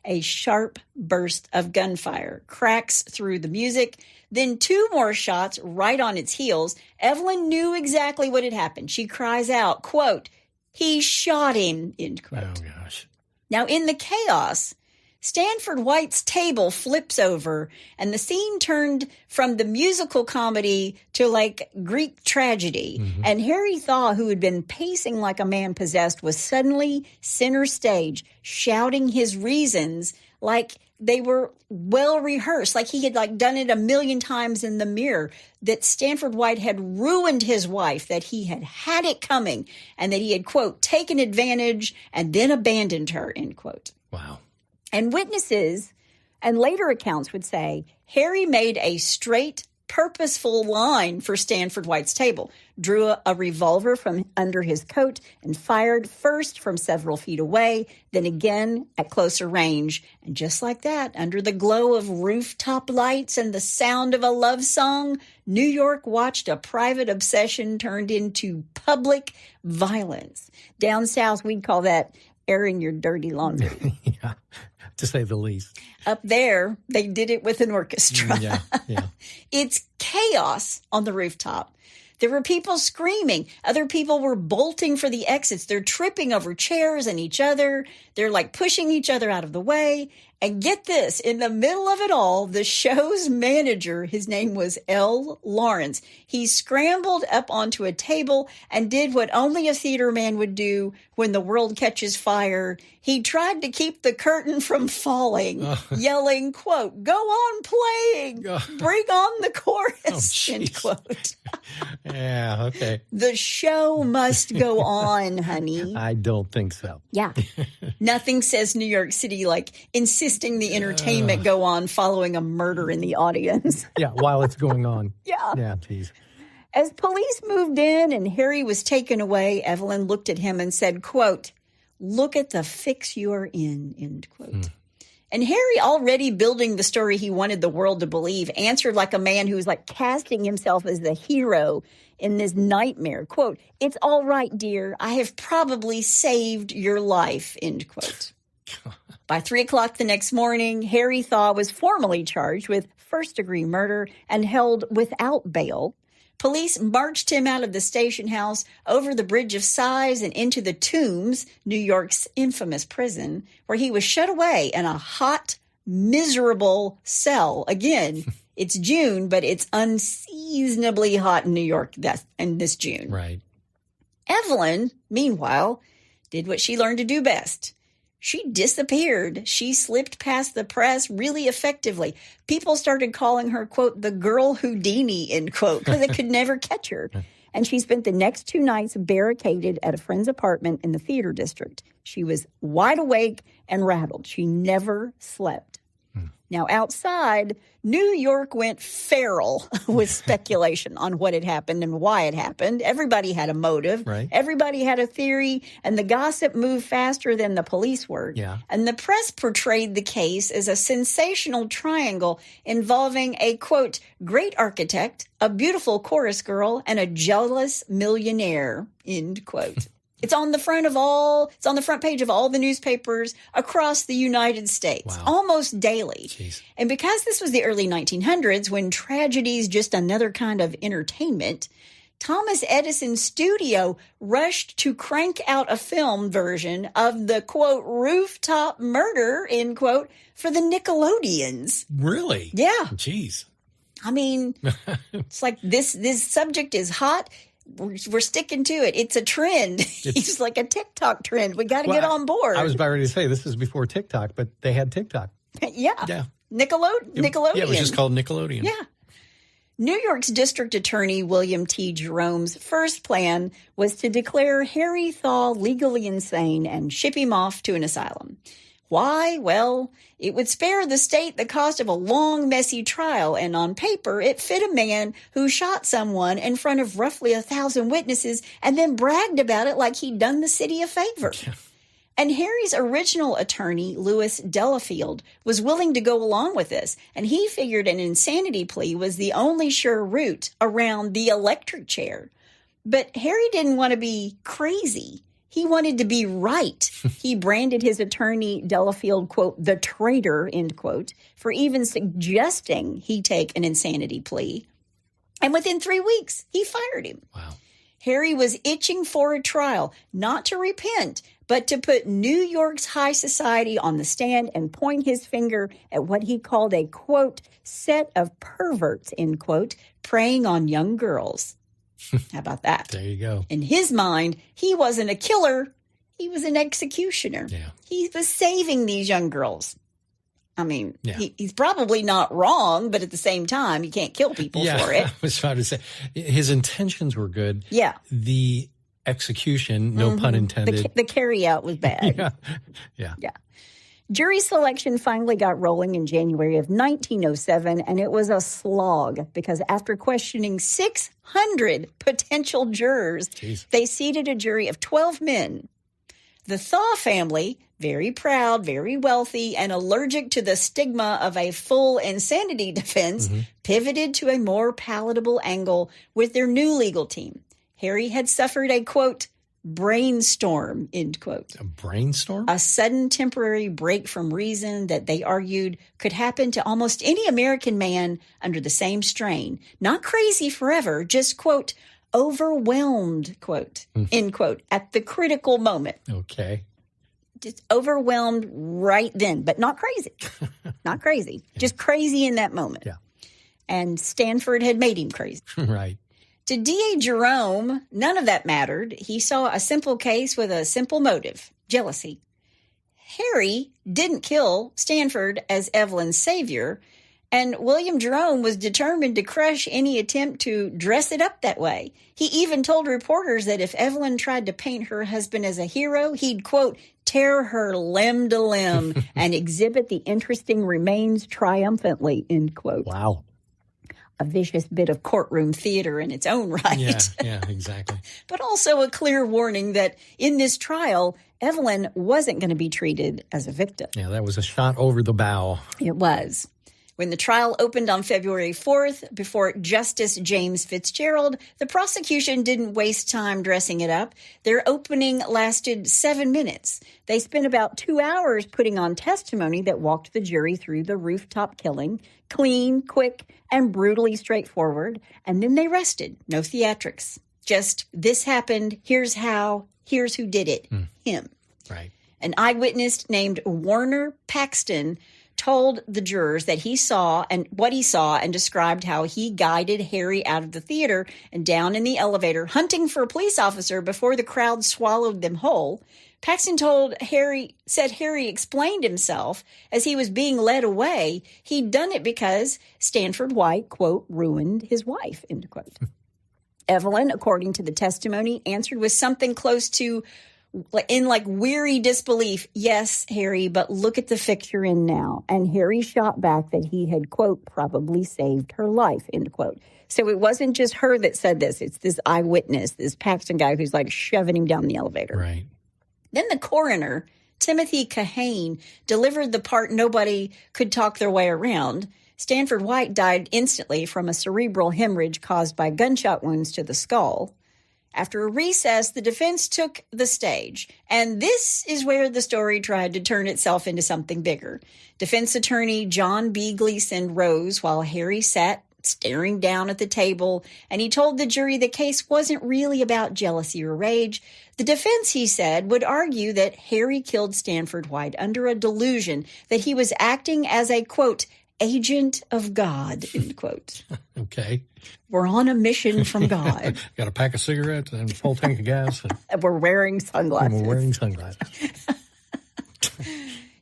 A sharp burst of gunfire cracks through the music. Then two more shots right on its heels. Evelyn knew exactly what had happened. She cries out, quote, he shot him, end quote. Oh, gosh. Now, in the chaos, Stanford White's table flips over, and the scene turned from the musical comedy to like Greek tragedy. Mm-hmm. And Harry Thaw, who had been pacing like a man possessed, was suddenly center stage, shouting his reasons like they were well rehearsed, like he had like done it 1,000,000 times in the mirror, that Stanford White had ruined his wife, that he had it coming, and that he had, quote, taken advantage and then abandoned her, end quote. Wow. And witnesses and later accounts would say Harry made a straight, purposeful line for Stanford White's table, drew a revolver from under his coat and fired first from several feet away, then again at closer range. And just like that, under the glow of rooftop lights and the sound of a love song, New York watched a private obsession turned into public violence. Down south, we'd call that airing your dirty laundry. Yeah, to say the least. Up there, they did it with an orchestra. Yeah. It's chaos on the rooftop. There were people screaming. Other people were bolting for the exits. They're tripping over chairs and each other. They're like pushing each other out of the way. And get this, in the middle of it all, the show's manager, his name was L. Lawrence, he scrambled up onto a table and did what only a theater man would do when the world catches fire. He tried to keep the curtain from falling, yelling, quote, go on playing, bring on the chorus, end quote. Yeah, okay. The show must go on, honey. I don't think so. Yeah. Nothing says New York City like insisting the entertainment go on following a murder in the audience. Yeah, while it's going on. Yeah. Yeah, geez. As police moved in and Harry was taken away, Evelyn looked at him and said, quote, look at the fix you are in, end quote. And Harry, already building the story he wanted the world to believe, answered like a man who was like casting himself as the hero in this nightmare. Quote, it's all right, dear. I have probably saved your life, end quote. By 3:00 the next morning, Harry Thaw was formally charged with first-degree murder and held without bail. Police marched him out of the station house, over the Bridge of Sighs, and into the Tombs, New York's infamous prison, where he was shut away in a hot, miserable cell. Again, it's June, but it's unseasonably hot in New York in this June. Right. Evelyn, meanwhile, did what she learned to do best. She disappeared. She slipped past the press really effectively. People started calling her, quote, the girl Houdini, end quote, because they could never catch her. And she spent the next 2 nights barricaded at a friend's apartment in the theater district. She was wide awake and rattled. She never slept. Now, outside, New York went feral with speculation on what had happened and why it happened. Everybody had a motive. Right. Everybody had a theory, and the gossip moved faster than the police work. Yeah. And the press portrayed the case as a sensational triangle involving a, quote, great architect, a beautiful chorus girl, and a jealous millionaire, end quote. It's on the front page of all the newspapers across the United States, almost daily. Jeez. And because this was the early 1900s, when tragedy's just another kind of entertainment, Thomas Edison's studio rushed to crank out a film version of the, quote, rooftop murder, end quote, for the Nickelodeons. Really? Yeah. Jeez. I mean, it's like this subject is hot. We're sticking to it. It's a trend. It's like a TikTok trend. We got to get on board. I was about ready to say this is before TikTok, but they had TikTok. Yeah. Nickelodeon. Yeah, it was just called Nickelodeon. Yeah. New York's District Attorney William T. Jerome's first plan was to declare Harry Thaw legally insane and ship him off to an asylum. Why? Well, it would spare the state the cost of a long, messy trial, and on paper, it fit a man who shot someone in front of roughly 1,000 witnesses and then bragged about it like he'd done the city a favor. Yeah. And Harry's original attorney, Louis Delafield, was willing to go along with this, and he figured an insanity plea was the only sure route around the electric chair. But Harry didn't want to be crazy. He wanted to be right. He branded his attorney, Delafield, quote, the traitor, end quote, for even suggesting he take an insanity plea. And within 3 weeks, he fired him. Wow. Harry was itching for a trial, not to repent, but to put New York's high society on the stand and point his finger at what he called a, quote, set of perverts, end quote, preying on young girls. How about that? There you go. In his mind, he wasn't a killer. He was an executioner. Yeah. He was saving these young girls. I mean, Yeah. he's probably not wrong, but at the same time, you can't kill people for it. I was trying to say, his intentions were good. Yeah. The execution, no pun intended. The carry-out was bad. Yeah. Jury selection finally got rolling in January of 1907, and it was a slog because after questioning 600 potential jurors, Jeez. they seated a jury of 12 men. The Thaw family, very proud, very wealthy, and allergic to the stigma of a full insanity defense, pivoted to a more palatable angle with their new legal team. Harry had suffered a, quote, brainstorm, end quote. A brainstorm? A sudden temporary break from reason that they argued could happen to almost any American man under the same strain. Not crazy forever, just, quote, overwhelmed, quote, end quote, at the critical moment. Okay. Just overwhelmed right then, but not crazy. Not crazy. Just crazy in that moment. Yeah. And Stanford had made him crazy. Right. To D.A. Jerome, none of that mattered. He saw a simple case with a simple motive, jealousy. Harry didn't kill Stanford as Evelyn's savior, and William Jerome was determined to crush any attempt to dress it up that way. He even told reporters that if Evelyn tried to paint her husband as a hero, he'd, quote, tear her limb to limb and exhibit the interesting remains triumphantly, end quote. Wow. A vicious bit of courtroom theater in its own right. Yeah, exactly. But also a clear warning that in this trial, Evelyn wasn't going to be treated as a victim. Yeah, that was a shot over the bow. It was. When the trial opened on February 4th, before Justice James Fitzgerald, the prosecution didn't waste time dressing it up. Their opening lasted 7 minutes. They spent about 2 hours putting on testimony that walked the jury through the rooftop killing, clean, quick, and brutally straightforward. And then they rested. No theatrics. Just, this happened, here's how, here's who did it. Him. Right. An eyewitness named Warner Paxton told the jurors that he saw and what he saw and described how he guided Harry out of the theater and down in the elevator, hunting for a police officer before the crowd swallowed them whole. Paxton said Harry explained himself as he was being led away. He'd done it because Stanford White, quote, ruined his wife, end quote. Evelyn, according to the testimony, answered with something close to, in like weary disbelief, yes, Harry, but look at the fix you're in now. And Harry shot back that he had, quote, probably saved her life, end quote. So it wasn't just her that said this. It's this eyewitness, this Paxton guy who's like shoving him down the elevator. Right. Then the coroner, Timothy Kahane, delivered the part nobody could talk their way around. Stanford White died instantly from a cerebral hemorrhage caused by gunshot wounds to the skull. After a recess, the defense took the stage, and this is where the story tried to turn itself into something bigger. Defense attorney John B. Gleason rose while Harry sat staring down at the table, and he told the jury the case wasn't really about jealousy or rage. The defense, he said, would argue that Harry killed Stanford White under a delusion that he was acting as a, quote, agent of God, end quote. Okay. We're on a mission from God. Got a pack of cigarettes and a full tank of gas. And we're wearing sunglasses. And we're wearing sunglasses.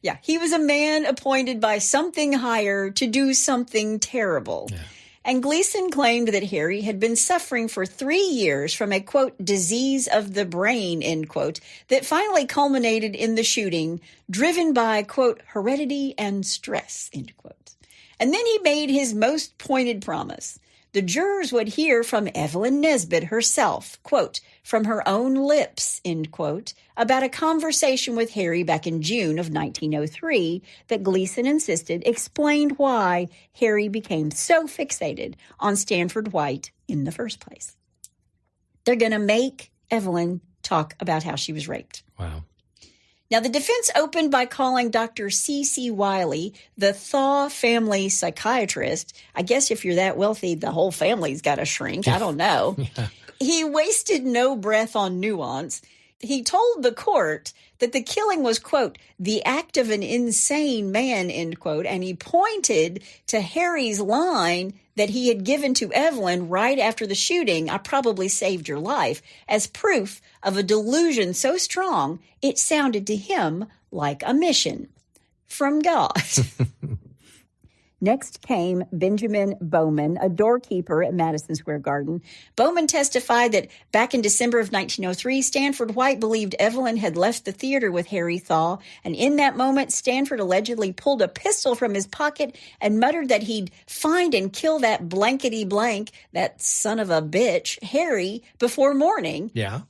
Yeah, he was a man appointed by something higher to do something terrible. Yeah. And Gleason claimed that Harry had been suffering for 3 years from a, quote, disease of the brain, end quote, that finally culminated in the shooting, driven by, quote, heredity and stress, end quote. And then he made his most pointed promise. The jurors would hear from Evelyn Nesbit herself, quote, from her own lips, end quote, about a conversation with Harry back in June of 1903 that Gleason insisted explained why Harry became so fixated on Stanford White in the first place. They're going to make Evelyn talk about how she was raped. Wow. Now, the defense opened by calling Dr. C.C. Wiley, the Thaw family psychiatrist. I guess if you're that wealthy, the whole family's got to shrink. I don't know. Yeah. He wasted no breath on nuance. He told the court that the killing was, quote, the act of an insane man, end quote, and he pointed to Harry's line that he had given to Evelyn right after the shooting, I probably saved your life, as proof of a delusion so strong it sounded to him like a mission from God. Next came Benjamin Bowman, a doorkeeper at Madison Square Garden. Bowman testified that back in December of 1903, Stanford White believed Evelyn had left the theater with Harry Thaw, and in that moment, Stanford allegedly pulled a pistol from his pocket and muttered that he'd find and kill that blankety blank, that son of a bitch, Harry, before morning. Yeah.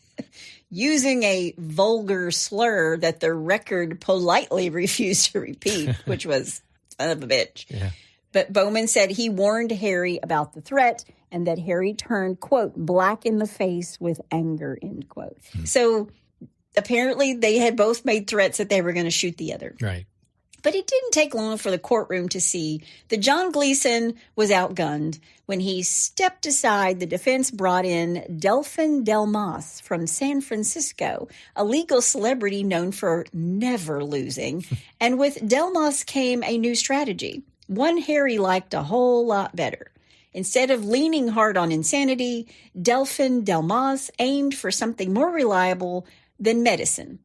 Using a vulgar slur that the record politely refused to repeat, which was son of a bitch. Yeah. But Bowman said he warned Harry about the threat and that Harry turned, quote, black in the face with anger, end quote. So apparently they had both made threats that they were going to shoot the other. Right. But it didn't take long for the courtroom to see that John Gleason was outgunned. When he stepped aside, the defense brought in Delphin Delmas from San Francisco, a legal celebrity known for never losing. And with Delmas came a new strategy, one Harry liked a whole lot better. Instead of leaning hard on insanity, Delphin Delmas aimed for something more reliable than medicine,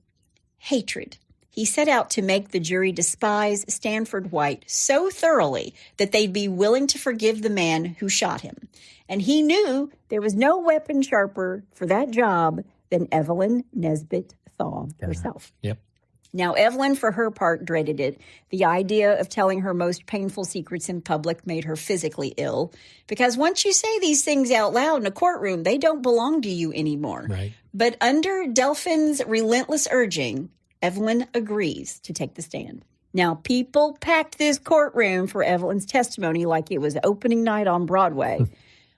hatred. He set out to make the jury despise Stanford White so thoroughly that they'd be willing to forgive the man who shot him. And he knew there was no weapon sharper for that job than Evelyn Nesbit Thaw herself. Yep. Now, Evelyn, for her part, dreaded it. The idea of telling her most painful secrets in public made her physically ill. Because once you say these things out loud in a courtroom, they don't belong to you anymore. Right. But under Delphin's relentless urging, Evelyn agrees to take the stand. Now, people packed this courtroom for Evelyn's testimony like it was opening night on Broadway.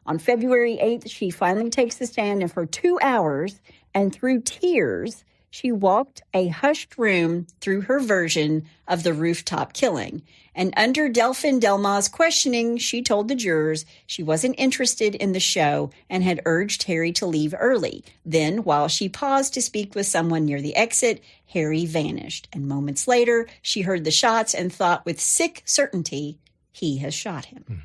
On February 8th, she finally takes the stand, and for 2 hours and through tears, she walked a hushed room through her version of the rooftop killing. And under Delphin Delmas' questioning, she told the jurors she wasn't interested in the show and had urged Harry to leave early. Then, while she paused to speak with someone near the exit, Harry vanished. And moments later, she heard the shots and thought with sick certainty, he has shot him.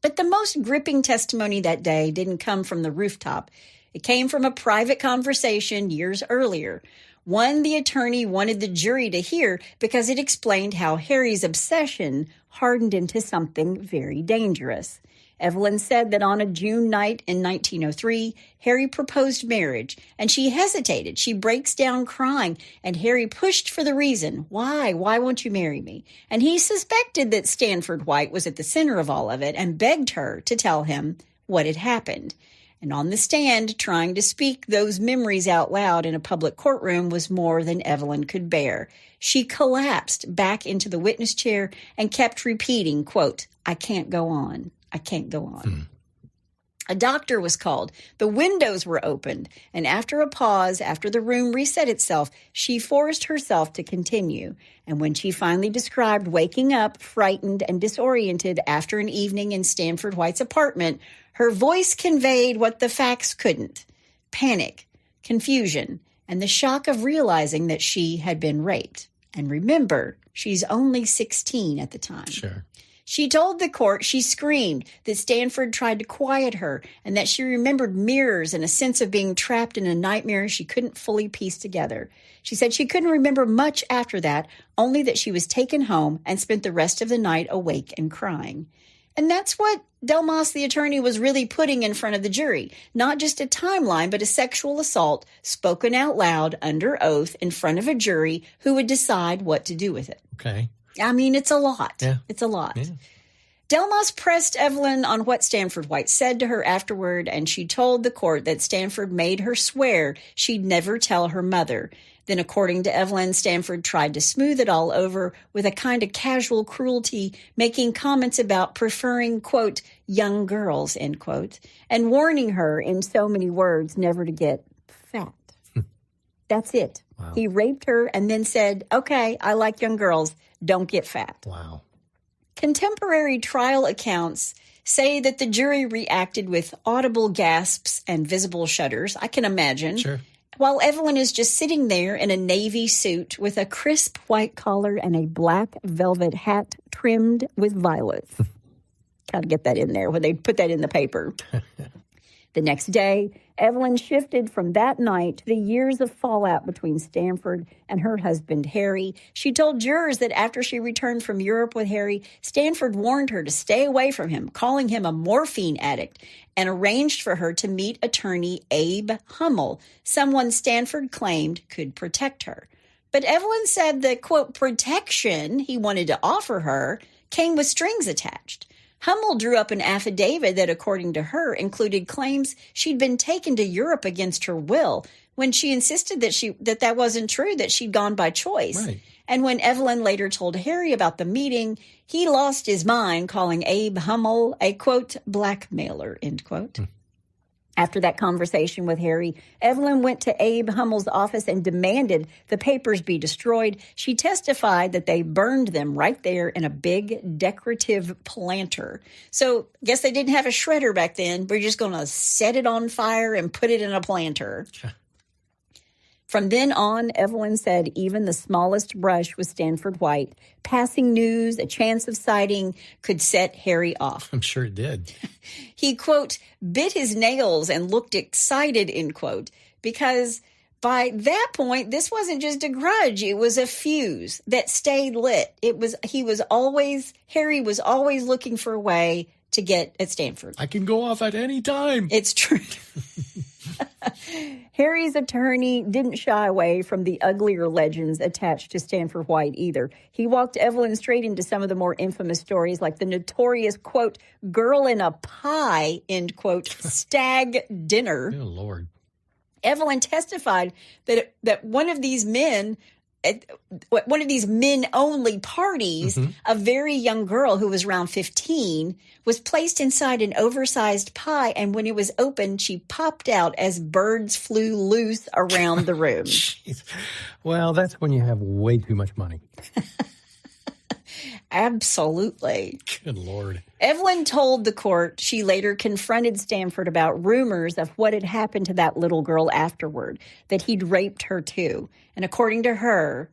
But the most gripping testimony that day didn't come from the rooftop. It came from a private conversation years earlier, one the attorney wanted the jury to hear because it explained how Harry's obsession hardened into something very dangerous. Evelyn said that on a June night in 1903, Harry proposed marriage, and she hesitated. She breaks down crying, and Harry pushed for the reason. Why won't you marry me? And he suspected that Stanford White was at the center of all of it and begged her to tell him what had happened. And on the stand, trying to speak those memories out loud in a public courtroom was more than Evelyn could bear. She collapsed back into the witness chair and kept repeating, quote, I can't go on. I can't go on. A doctor was called. The windows were opened. And after a pause, after the room reset itself, she forced herself to continue. And when she finally described waking up, frightened and disoriented after an evening in Stanford White's apartment, her voice conveyed what the facts couldn't: panic, confusion, and the shock of realizing that she had been raped. And remember, she's only 16 at the time. Sure. She told the court she screamed that Stanford tried to quiet her and that she remembered mirrors and a sense of being trapped in a nightmare she couldn't fully piece together. She said she couldn't remember much after that, only that she was taken home and spent the rest of the night awake and crying. And that's what Delmas, the attorney, was really putting in front of the jury. Not just a timeline, but a sexual assault spoken out loud under oath in front of a jury who would decide what to do with it. Okay. I mean, it's a lot. Yeah. It's a lot. Yeah. Delmas pressed Evelyn on what Stanford White said to her afterward, and she told the court that Stanford made her swear she'd never tell her mother. Then, according to Evelyn, Stanford tried to smooth it all over with a kind of casual cruelty, making comments about preferring, quote, young girls, end quote, and warning her in so many words never to get fat. That's it. Wow. He raped her and then said, okay, I like young girls, don't get fat. Wow. Contemporary trial accounts say that the jury reacted with audible gasps and visible shudders. I can imagine. Sure. While Evelyn is just sitting there in a navy suit with a crisp white collar and a black velvet hat trimmed with violets. Got to get that in there when they put that in the paper. The next day, Evelyn shifted from that night to the years of fallout between Stanford and her husband, Harry. She told jurors that after she returned from Europe with Harry, Stanford warned her to stay away from him, calling him a morphine addict, and arranged for her to meet attorney Abe Hummel, someone Stanford claimed could protect her. But Evelyn said the, quote, protection he wanted to offer her came with strings attached. Hummel drew up an affidavit that, according to her, included claims she'd been taken to Europe against her will, when she insisted that wasn't true, that she'd gone by choice. Right. And when Evelyn later told Harry about the meeting, he lost his mind, calling Abe Hummel a, quote, blackmailer, end quote. After that conversation with Harry, Evelyn went to Abe Hummel's office and demanded the papers be destroyed. She testified that they burned them right there in a big decorative planter. So I guess they didn't have a shredder back then. We're just going to set it on fire and put it in a planter. From then on, Evelyn said even the smallest brush with Stanford White, passing news, a chance of sighting, could set Harry off. I'm sure it did. He, quote, bit his nails and looked excited, end quote, because by that point, this wasn't just a grudge. It was a fuse that stayed lit. Harry was always looking for a way to get at Stanford. I can go off at any time. It's true. Harry's attorney didn't shy away from the uglier legends attached to Stanford White either. He walked Evelyn straight into some of the more infamous stories, like the notorious, quote, girl in a pie, end quote, stag dinner. Oh, Lord. Evelyn testified that one of these men-only parties, a very young girl who was around 15 was placed inside an oversized pie, and when it was opened, she popped out as birds flew loose around the room. Well, that's when you have way too much money. Absolutely. Good Lord. Evelyn told the court she later confronted Stanford about rumors of what had happened to that little girl afterward, that he'd raped her too. And according to her,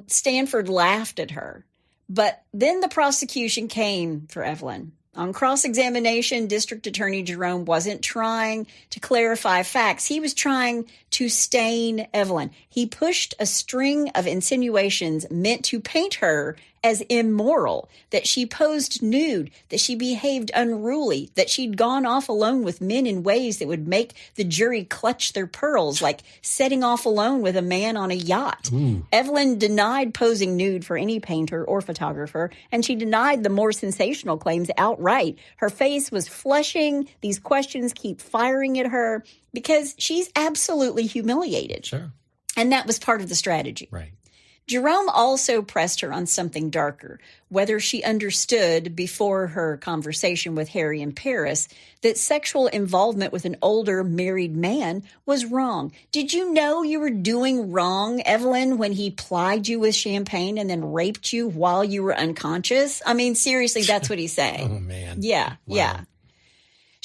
Stanford laughed at her. But then the prosecution came for Evelyn. On cross-examination, District Attorney Jerome wasn't trying to clarify facts. He was trying to stain Evelyn. He pushed a string of insinuations meant to paint her as immoral, that she posed nude, that she behaved unruly, that she'd gone off alone with men in ways that would make the jury clutch their pearls, like setting off alone with a man on a yacht. Ooh. Evelyn denied posing nude for any painter or photographer, and she denied the more sensational claims outright. Her face was flushing. These questions keep firing at her because she's absolutely humiliated. Sure. And that was part of the strategy. Right. Jerome also pressed her on something darker, whether she understood before her conversation with Harry in Paris that sexual involvement with an older married man was wrong. Did you know you were doing wrong, Evelyn, when he plied you with champagne and then raped you while you were unconscious? I mean, seriously, that's what he's saying. Oh, man. Yeah, wow. Yeah.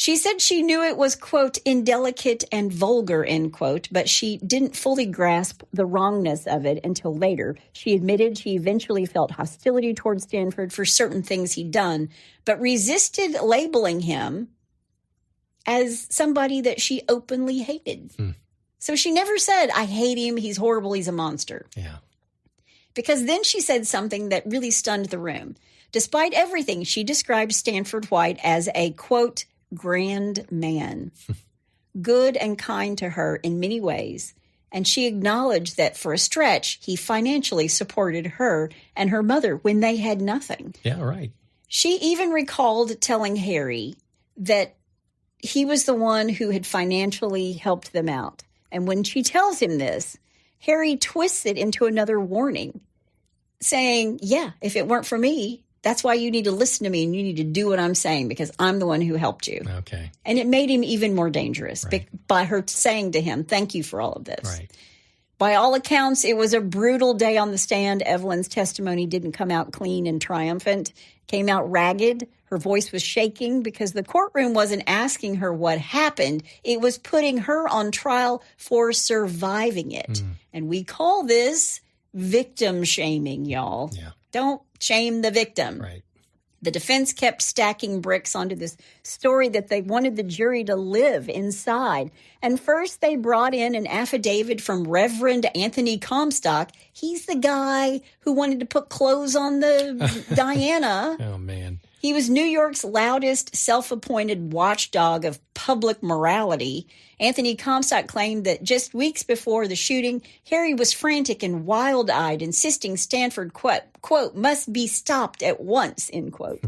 She said she knew it was, quote, indelicate and vulgar, end quote, but she didn't fully grasp the wrongness of it until later. She admitted she eventually felt hostility towards Stanford for certain things he'd done, but resisted labeling him as somebody that she openly hated. So she never said, I hate him, he's horrible, he's a monster. Yeah. Because then she said something that really stunned the room. Despite everything, she described Stanford White as a, quote, grand man, good and kind to her in many ways. And she acknowledged that for a stretch, he financially supported her and her mother when they had nothing. Yeah, right. She even recalled telling Harry that he was the one who had financially helped them out. And when she tells him this, Harry twists it into another warning, saying, yeah, if it weren't for me, that's why you need to listen to me and you need to do what I'm saying because I'm the one who helped you. Okay. And it made him even more dangerous Right. by her saying to him, thank you for all of this. Right. By all accounts, it was a brutal day on the stand. Evelyn's testimony didn't come out clean and triumphant, came out ragged. Her voice was shaking because the courtroom wasn't asking her what happened. It was putting her on trial for surviving it. And we call this victim shaming, y'all. Yeah. Don't shame the victim. Right. The defense kept stacking bricks onto this story that they wanted the jury to live inside. And first they brought in an affidavit from Reverend Anthony Comstock. He's the guy who wanted to put clothes on the Diana. Oh, man. He was New York's loudest self-appointed watchdog of public morality. Anthony Comstock claimed that just weeks before the shooting, Harry was frantic and wild-eyed, insisting Stanford, quote, must be stopped at once, end quote.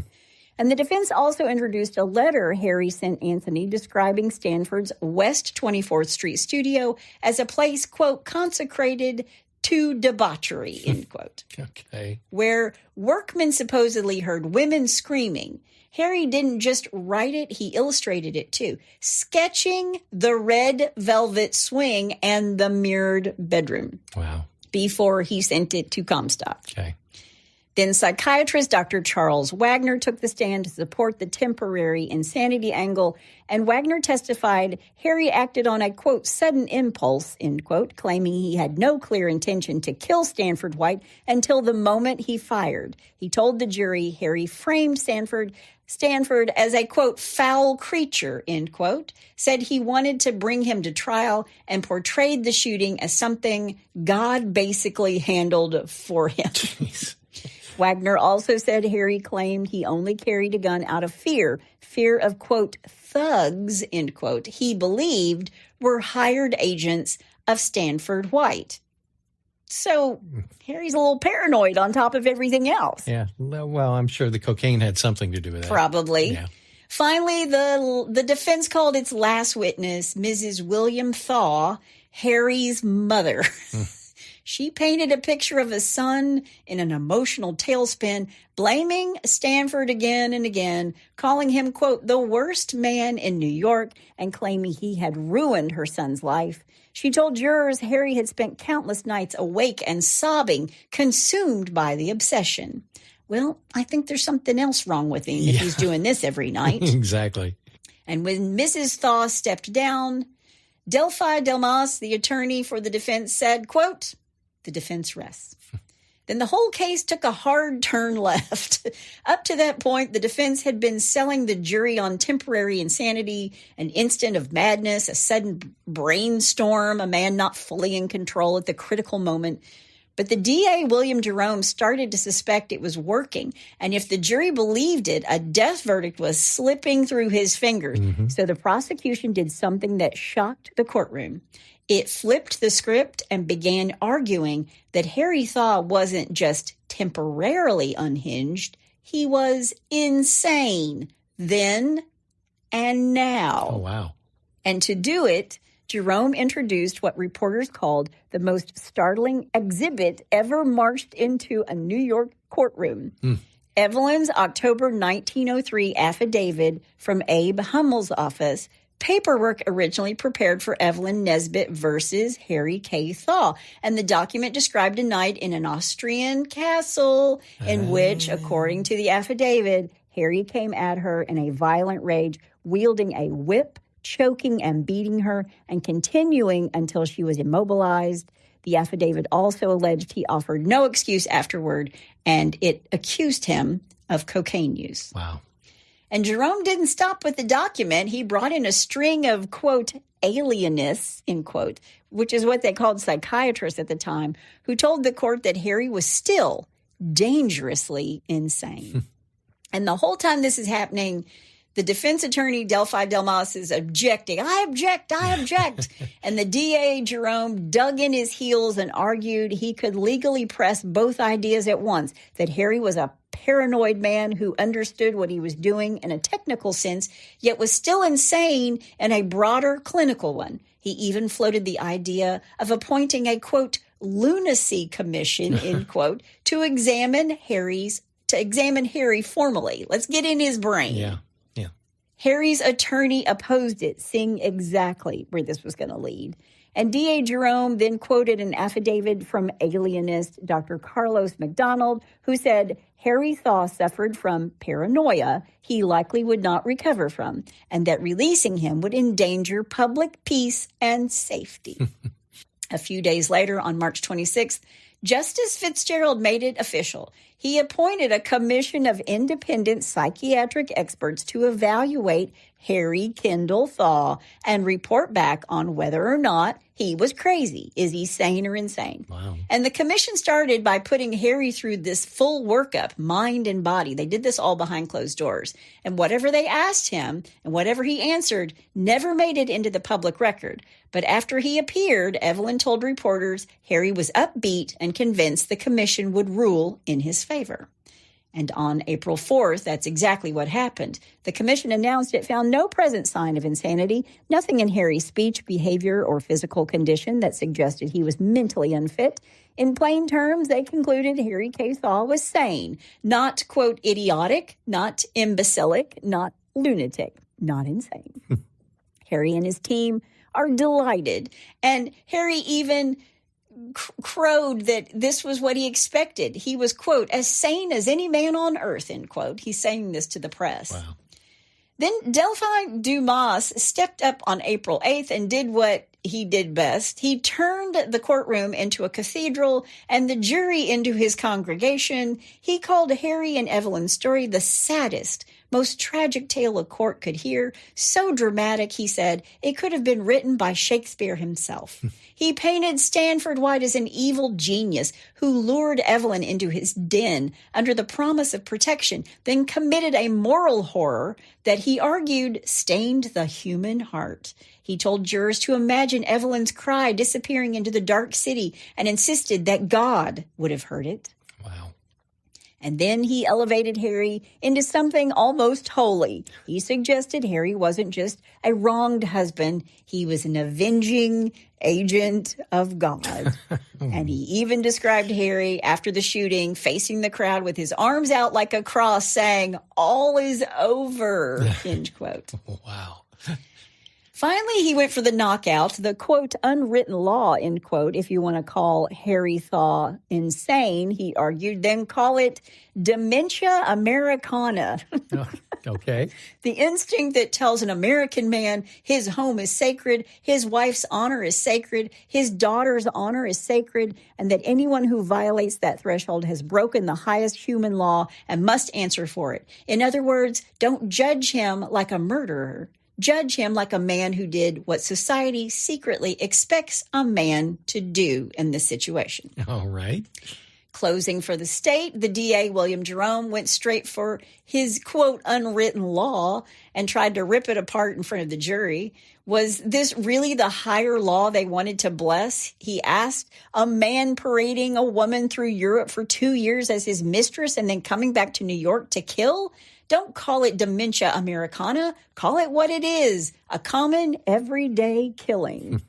And the defense also introduced a letter Harry sent Anthony describing Stanford's West 24th Street studio as a place, quote, consecrated to debauchery, end quote. Okay. Where workmen supposedly heard women screaming. Harry didn't just write it, he illustrated it too, sketching the red velvet swing and the mirrored bedroom. Wow. Before he sent it to Comstock. Okay. Then psychiatrist Dr. Charles Wagner took the stand to support the temporary insanity angle, and Wagner testified Harry acted on a, quote, sudden impulse, end quote, claiming he had no clear intention to kill Stanford White until the moment he fired. He told the jury Harry framed Stanford as a, quote, foul creature, end quote, said he wanted to bring him to trial and portrayed the shooting as something God basically handled for him. Jeez. Wagner also said Harry claimed he only carried a gun out of fear of, quote, thugs, end quote, he believed were hired agents of Stanford White. So Harry's a little paranoid on top of everything else. Yeah. Well, I'm sure the cocaine had something to do with that. Probably. Yeah. Finally, the defense called its last witness, Mrs. William Thaw, Harry's mother. She painted a picture of a son in an emotional tailspin, blaming Stanford again and again, calling him, quote, the worst man in New York, and claiming he had ruined her son's life. She told jurors Harry had spent countless nights awake and sobbing, consumed by the obsession. Well, I think there's something else wrong with him if he's doing this every night. Exactly. And when Mrs. Thaw stepped down, Delphi Delmas, the attorney for the defense, said, quote, the defense rests. Then the whole case took a hard turn left. Up to that point, the defense had been selling the jury on temporary insanity, an instant of madness, a sudden brainstorm, a man not fully in control at the critical moment. But the DA, William Jerome, started to suspect it was working. And if the jury believed it, a death verdict was slipping through his fingers. Mm-hmm. So the prosecution did something that shocked the courtroom. It flipped the script and began arguing that Harry Thaw wasn't just temporarily unhinged, he was insane then and now. Oh, wow. And to do it, Jerome introduced what reporters called the most startling exhibit ever marched into a New York courtroom. Evelyn's October 1903 affidavit from Abe Hummel's office, paperwork originally prepared for Evelyn Nesbit versus Harry K. Thaw. And the document described a night in an Austrian castle in which, according to the affidavit, Harry came at her in a violent rage, wielding a whip, choking and beating her, and continuing until she was immobilized. The affidavit also alleged he offered no excuse afterward, and it accused him of cocaine use. Wow. And Jerome didn't stop with the document. He brought in a string of, quote, alienists, end quote, which is what they called psychiatrists at the time, who told the court that Harry was still dangerously insane. And the whole time this is happening, the defense attorney, Delphi Delmas, is objecting. I object. And the DA, Jerome, dug in his heels and argued he could legally press both ideas at once, that Harry was a paranoid man who understood what he was doing in a technical sense, yet was still insane in a broader clinical one. He even floated the idea of appointing a, quote, lunacy commission, end quote, to examine Harry formally. Let's get in his brain. Yeah. Harry's attorney opposed it, seeing exactly where this was going to lead. And DA Jerome then quoted an affidavit from alienist Dr. Carlos McDonald, who said Harry Thaw suffered from paranoia he likely would not recover from, and that releasing him would endanger public peace and safety. A few days later, on March 26th, Justice Fitzgerald made it official. He appointed a commission of independent psychiatric experts to evaluate Harry Kendall Thaw and report back on whether or not he was crazy. Is he sane or insane? Wow. And the commission started by putting Harry through this full workup, mind and body. They did this all behind closed doors. And whatever they asked him and whatever he answered never made it into the public record. But after he appeared, Evelyn told reporters Harry was upbeat and convinced the commission would rule in his favor. And on April 4th, that's exactly what happened. The commission announced it found no present sign of insanity, nothing in Harry's speech, behavior, or physical condition that suggested he was mentally unfit. In plain terms, they concluded Harry K. Thaw was sane, not, quote, idiotic, not imbecilic, not lunatic, not insane. Harry and his team are delighted. And Harry even crowed that this was what he expected. He was, quote, as sane as any man on earth, end quote. He's saying this to the press. Wow. Then Delphi Dumas stepped up on April 8th and did what he did best. He turned the courtroom into a cathedral and the jury into his congregation. He called Harry and Evelyn's story the saddest, most tragic tale a court could hear. So dramatic, he said, it could have been written by Shakespeare himself. He painted Stanford White as an evil genius who lured Evelyn into his den under the promise of protection, then committed a moral horror that he argued stained the human heart. He told jurors to imagine Evelyn's cry disappearing into the dark city and insisted that God would have heard it. Wow. And then he elevated Harry into something almost holy. He suggested Harry wasn't just a wronged husband. He was an avenging agent of God. And he even described Harry after the shooting facing the crowd with his arms out like a cross saying, all is over, end quote. Wow. Finally, he went for the knockout, the, quote, unwritten law, end quote. If you want to call Harry Thaw insane, he argued, then call it dementia Americana. Okay. The instinct that tells an American man his home is sacred, his wife's honor is sacred, his daughter's honor is sacred, and that anyone who violates that threshold has broken the highest human law and must answer for it. In other words, don't judge him like a murderer. Judge him like a man who did what society secretly expects a man to do in this situation. All right. Closing for the state, the DA, William Jerome, went straight for his, quote, unwritten law and tried to rip it apart in front of the jury. Was this really the higher law they wanted to bless? He asked. A man parading a woman through Europe for 2 years as his mistress and then coming back to New York to kill? Don't call it dementia Americana. Call it what it is, a common, everyday killing.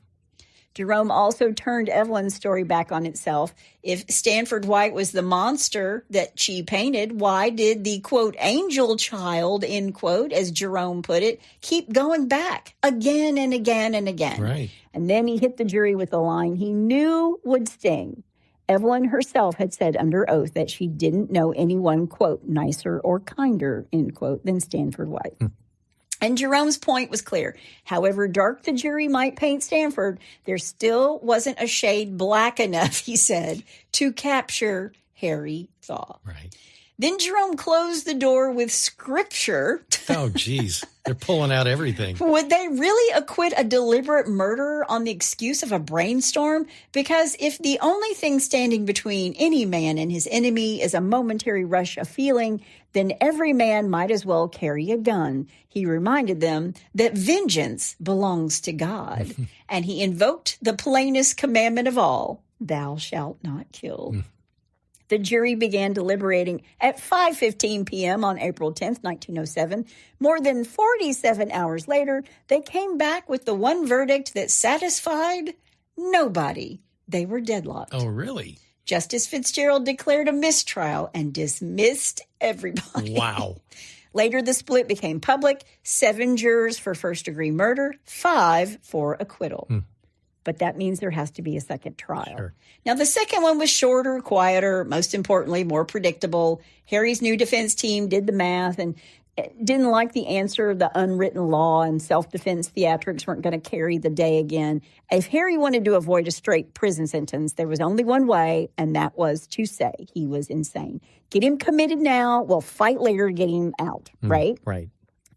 Jerome also turned Evelyn's story back on itself. If Stanford White was the monster that she painted, why did the, quote, angel child, end quote, as Jerome put it, keep going back again and again and again? Right. And then he hit the jury with a line he knew would sting. Evelyn herself had said under oath that she didn't know anyone, quote, nicer or kinder, end quote, than Stanford White. And Jerome's point was clear. However dark the jury might paint Stanford, there still wasn't a shade black enough, he said, to capture Harry Thaw. Right. Then Jerome closed the door with scripture. Oh, geez. They're pulling out everything. Would they really acquit a deliberate murder on the excuse of a brainstorm? Because if the only thing standing between any man and his enemy is a momentary rush of feeling, then every man might as well carry a gun. He reminded them that vengeance belongs to God. And he invoked the plainest commandment of all, thou shalt not kill. The jury began deliberating at 5:15 p.m. on April 10th, 1907. More than 47 hours later, they came back with the one verdict that satisfied nobody. They were deadlocked. Oh, really? Justice Fitzgerald declared a mistrial and dismissed everybody. Wow. Later, the split became public. 7 jurors for first-degree murder, 5 for acquittal. But that means there has to be a second trial. Sure. Now, the second one was shorter, quieter, most importantly, more predictable. Harry's new defense team did the math and didn't like the answer. The unwritten law and self-defense theatrics weren't going to carry the day again. If Harry wanted to avoid a straight prison sentence, there was only one way, and that was to say he was insane. Get him committed now. We'll fight later to get him out, right? Right.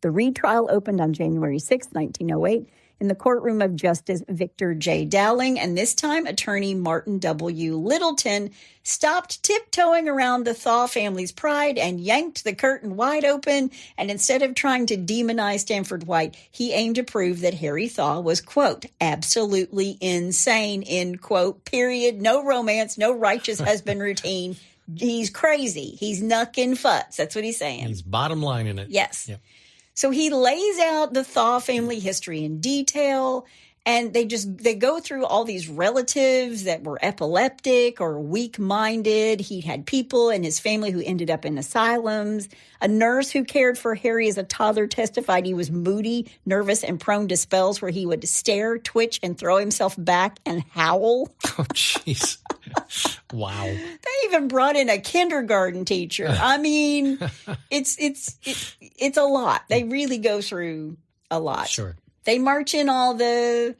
The retrial opened on January 6, 1908. In the courtroom of Justice Victor J. Dowling, and this time attorney Martin W. Littleton stopped tiptoeing around the Thaw family's pride and yanked the curtain wide open. And instead of trying to demonize Stanford White, he aimed to prove that Harry Thaw was, quote, absolutely insane, end quote, period. No romance, no righteous husband routine. He's crazy. He's knuckin' futz. That's what he's saying. He's bottom line in it. Yes. Yep. So he lays out the Thaw family history in detail, and they go through all these relatives that were epileptic or weak-minded. He had people in his family who ended up in asylums. A nurse who cared for Harry as a toddler testified he was moody, nervous, and prone to spells where he would stare, twitch, and throw himself back and howl. Oh, jeez. Wow. They even brought in a kindergarten teacher. I mean, it's a lot. They really go through a lot. Sure. They march in all the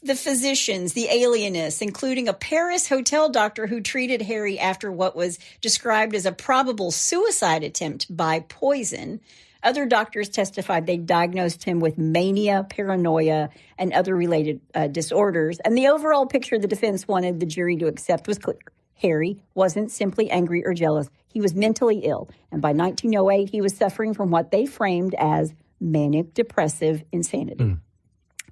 physicians, the alienists, including a Paris hotel doctor who treated Harry after what was described as a probable suicide attempt by poison. Other doctors testified they diagnosed him with mania, paranoia, and other related disorders. And the overall picture the defense wanted the jury to accept was clear. Harry wasn't simply angry or jealous. He was mentally ill. And by 1908, he was suffering from what they framed as manic depressive insanity.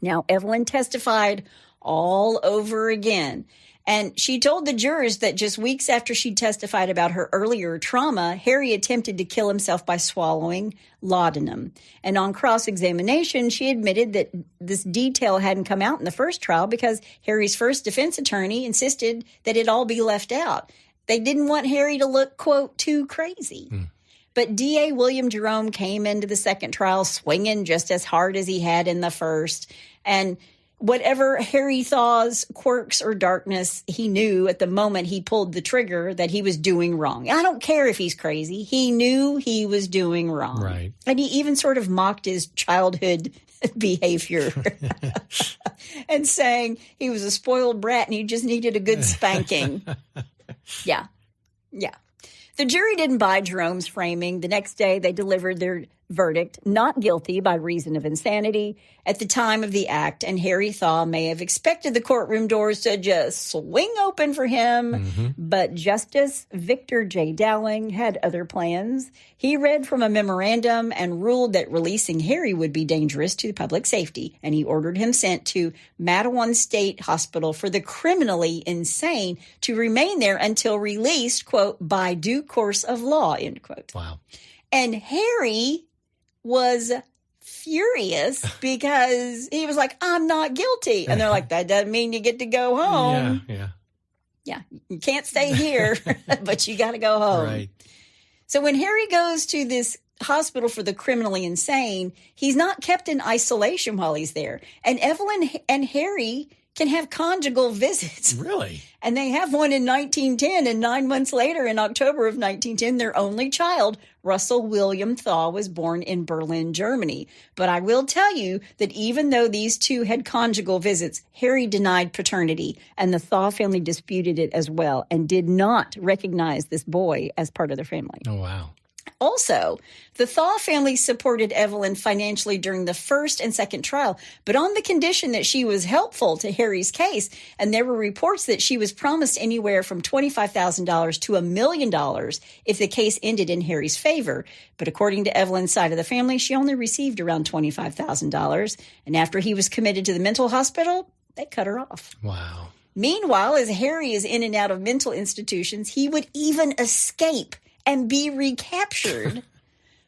Now, Evelyn testified all over again. And she told the jurors that just weeks after she testified about her earlier trauma, Harry attempted to kill himself by swallowing laudanum. And on cross-examination, she admitted that this detail hadn't come out in the first trial because Harry's first defense attorney insisted that it all be left out. They didn't want Harry to look, quote, too crazy. But DA William Jerome came into the second trial swinging just as hard as he had in the first. And whatever Harry Thaw's quirks or darkness, he knew at the moment he pulled the trigger that he was doing wrong. I don't care if he's crazy. He knew he was doing wrong. Right. And he even sort of mocked his childhood behavior and saying he was a spoiled brat and he just needed a good spanking. Yeah. The jury didn't buy Jerome's framing. The next day, they delivered their verdict, not guilty by reason of insanity at the time of the act, and Harry Thaw may have expected the courtroom doors to just swing open for him, but Justice Victor J. Dowling had other plans. He read from a memorandum and ruled that releasing Harry would be dangerous to public safety, and he ordered him sent to Matteawan State Hospital for the criminally insane to remain there until released, quote, by due course of law, end quote. Wow. And Harry was furious because he was like, I'm not guilty. And they're like, that doesn't mean you get to go home. Yeah, you can't stay here, but you got to go home. Right. So when Harry goes to this hospital for the criminally insane, he's not kept in isolation while he's there. And Evelyn and Harry can have conjugal visits. Really? And they have one in 1910, and 9 months later, in October of 1910, their only child, Russell William Thaw, was born in Berlin, Germany. But I will tell you that even though these two had conjugal visits, Harry denied paternity, and the Thaw family disputed it as well and did not recognize this boy as part of their family. Oh, wow. Also, the Thaw family supported Evelyn financially during the first and second trial, but on the condition that she was helpful to Harry's case. And there were reports that she was promised anywhere from $25,000 to $1 million if the case ended in Harry's favor. But according to Evelyn's side of the family, she only received around $25,000. And after he was committed to the mental hospital, they cut her off. Wow. Meanwhile, as Harry is in and out of mental institutions, he would even escape and be recaptured,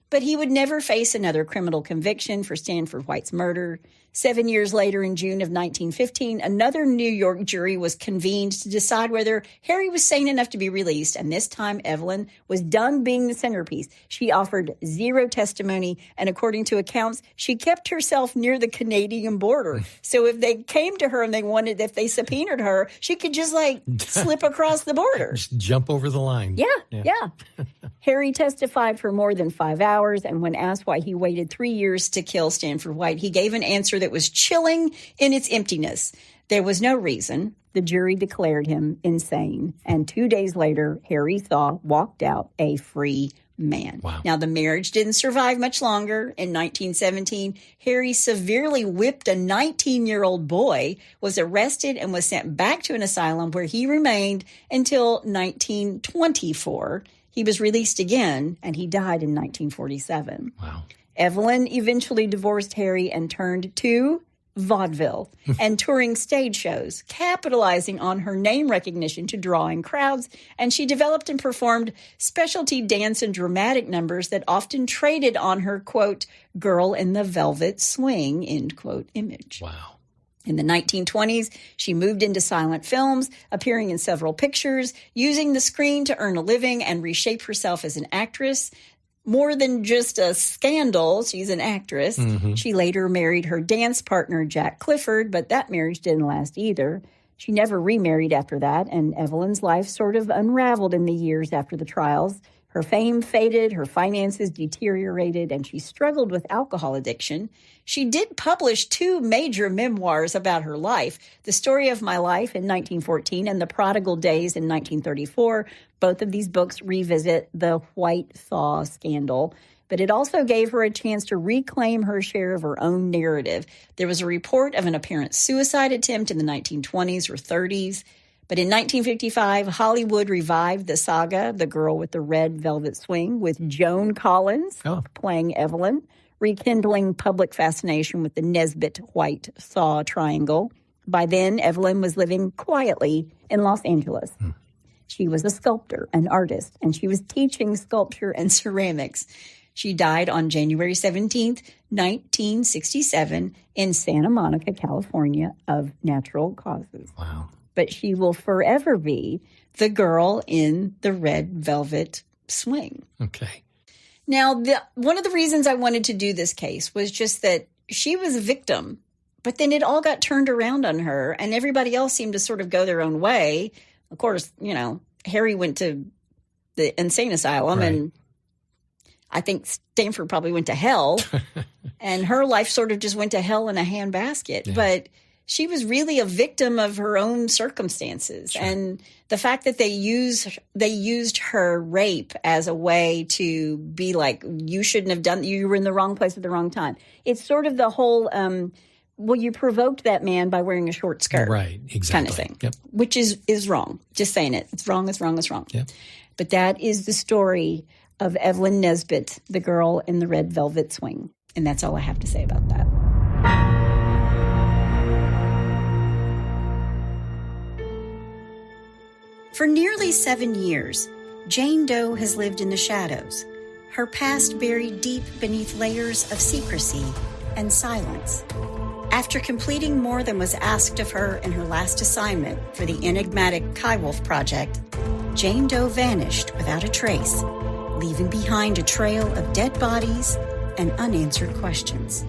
but he would never face another criminal conviction for Stanford White's murder. 7 years later, in June of 1915, another New York jury was convened to decide whether Harry was sane enough to be released, and this time Evelyn was done being the centerpiece. She offered zero testimony, and according to accounts, she kept herself near the Canadian border. So if they came to her and if they subpoenaed her, she could just slip across the border. Just jump over the line. Yeah. Harry testified for more than 5 hours, and when asked why he waited 3 years to kill Stanford White, he gave an answer that was chilling in its emptiness. There was no reason. The jury declared him insane, and 2 days later, Harry Thaw walked out a free man. Wow. Now, the marriage didn't survive much longer. In 1917, Harry severely whipped a 19-year-old boy, was arrested, and was sent back to an asylum where he remained until 1924. He was released again, and he died in 1947. Wow. Evelyn eventually divorced Harry and turned to vaudeville and touring stage shows, capitalizing on her name recognition to draw in crowds. And she developed and performed specialty dance and dramatic numbers that often traded on her, quote, girl in the velvet swing, end quote, image. Wow. In the 1920s, she moved into silent films, appearing in several pictures, using the screen to earn a living and reshape herself as an actress. More than just a scandal, she's an actress. Mm-hmm. She later married her dance partner, Jack Clifford, but that marriage didn't last either. She never remarried after that, and Evelyn's life sort of unraveled in the years after the trials. Her fame faded, her finances deteriorated, and she struggled with alcohol addiction. She did publish 2 major memoirs about her life, The Story of My Life in 1914 and The Prodigal Days in 1934. Both of these books revisit the White-Thaw scandal, but it also gave her a chance to reclaim her share of her own narrative. There was a report of an apparent suicide attempt in the 1920s or 30s. But in 1955, Hollywood revived the saga, The Girl with the Red Velvet Swing, with Joan Collins playing Evelyn, rekindling public fascination with the Nesbit White-Thaw triangle. By then, Evelyn was living quietly in Los Angeles. She was a sculptor, an artist, and she was teaching sculpture and ceramics. She died on January 17th, 1967, in Santa Monica, California, of natural causes. Wow. But she will forever be the girl in the red velvet swing. Okay. Now, one of the reasons I wanted to do this case was just that she was a victim, but then it all got turned around on her, and everybody else seemed to sort of go their own way. Of course, Harry went to the insane asylum, right. And I think Stanford probably went to hell, and her life sort of just went to hell in a handbasket. Yeah. But she was really a victim of her own circumstances. Sure. And the fact that they used her rape as a way to be like, you shouldn't have done, you were in the wrong place at the wrong time. It's sort of the whole, you provoked that man by wearing a short skirt. Right, exactly. Kind of thing. Yep. Which is wrong. Just saying it. It's wrong, it's wrong, it's wrong. Yep. But that is the story of Evelyn Nesbit, the girl in the red velvet swing. And that's all I have to say about that. For nearly 7 years, Jane Doe has lived in the shadows, her past buried deep beneath layers of secrecy and silence. After completing more than was asked of her in her last assignment for the enigmatic Kaiwolf project, Jane Doe vanished without a trace, leaving behind a trail of dead bodies and unanswered questions.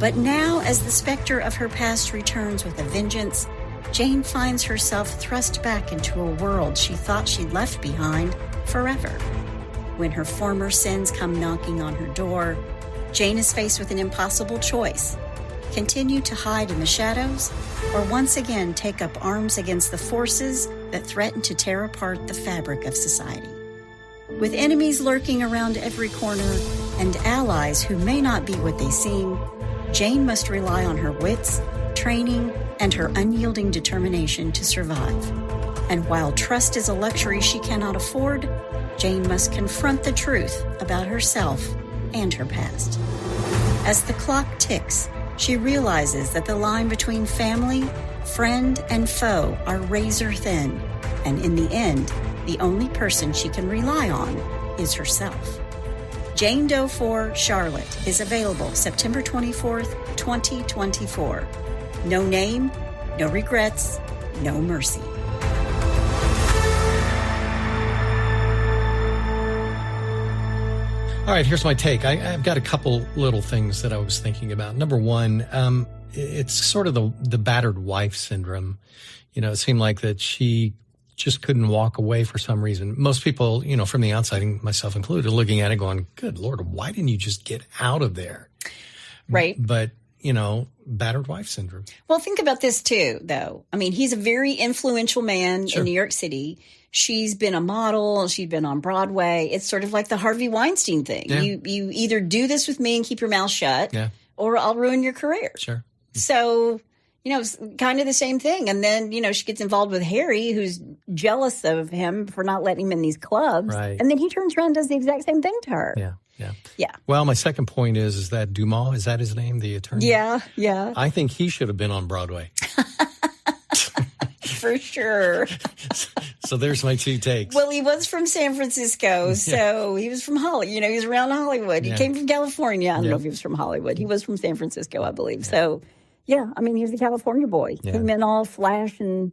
But now, as the specter of her past returns with a vengeance, Jane finds herself thrust back into a world she thought she'd left behind forever. When her former sins come knocking on her door, Jane is faced with an impossible choice: continue to hide in the shadows, or once again take up arms against the forces that threaten to tear apart the fabric of society. With enemies lurking around every corner and allies who may not be what they seem, Jane must rely on her wits, training, and her unyielding determination to survive. And while trust is a luxury she cannot afford, Jane must confront the truth about herself and her past. As the clock ticks, she realizes that the line between family, friend, and foe are razor thin, and in the end, the only person she can rely on is herself. Jane Doe 4 Charlotte is available September 24th, 2024. No name, no regrets, no mercy. All right, here's my take. I've got a couple little things that I was thinking about. Number one, it's sort of the battered wife syndrome. You know, it seemed like that she just couldn't walk away for some reason. Most people, you know, from the outside, myself included, looking at it going, good Lord, why didn't you just get out of there? Right. But, you know, battered wife syndrome. Well, think about this too, though. I mean, he's a very influential man in New York City. She's been a model. She's been on Broadway. It's sort of like the Harvey Weinstein thing. Yeah. You either do this with me and keep your mouth shut, or I'll ruin your career. Sure. So, you know, it's kind of the same thing. And then, you know, she gets involved with Harry, who's jealous of him for not letting him in these clubs. Right. And then he turns around and does the exact same thing to her. Yeah. Well, my second point is that Dumas, is that his name, the attorney? Yeah. I think he should have been on Broadway. For sure. So there's my two takes. Well, he was from San Francisco, so he was from Hollywood. You know, he was around Hollywood. He came from California. I don't know if he was from Hollywood. He was from San Francisco, I believe. Yeah. So, yeah, I mean, he was a California boy. Yeah. Came in all flash and,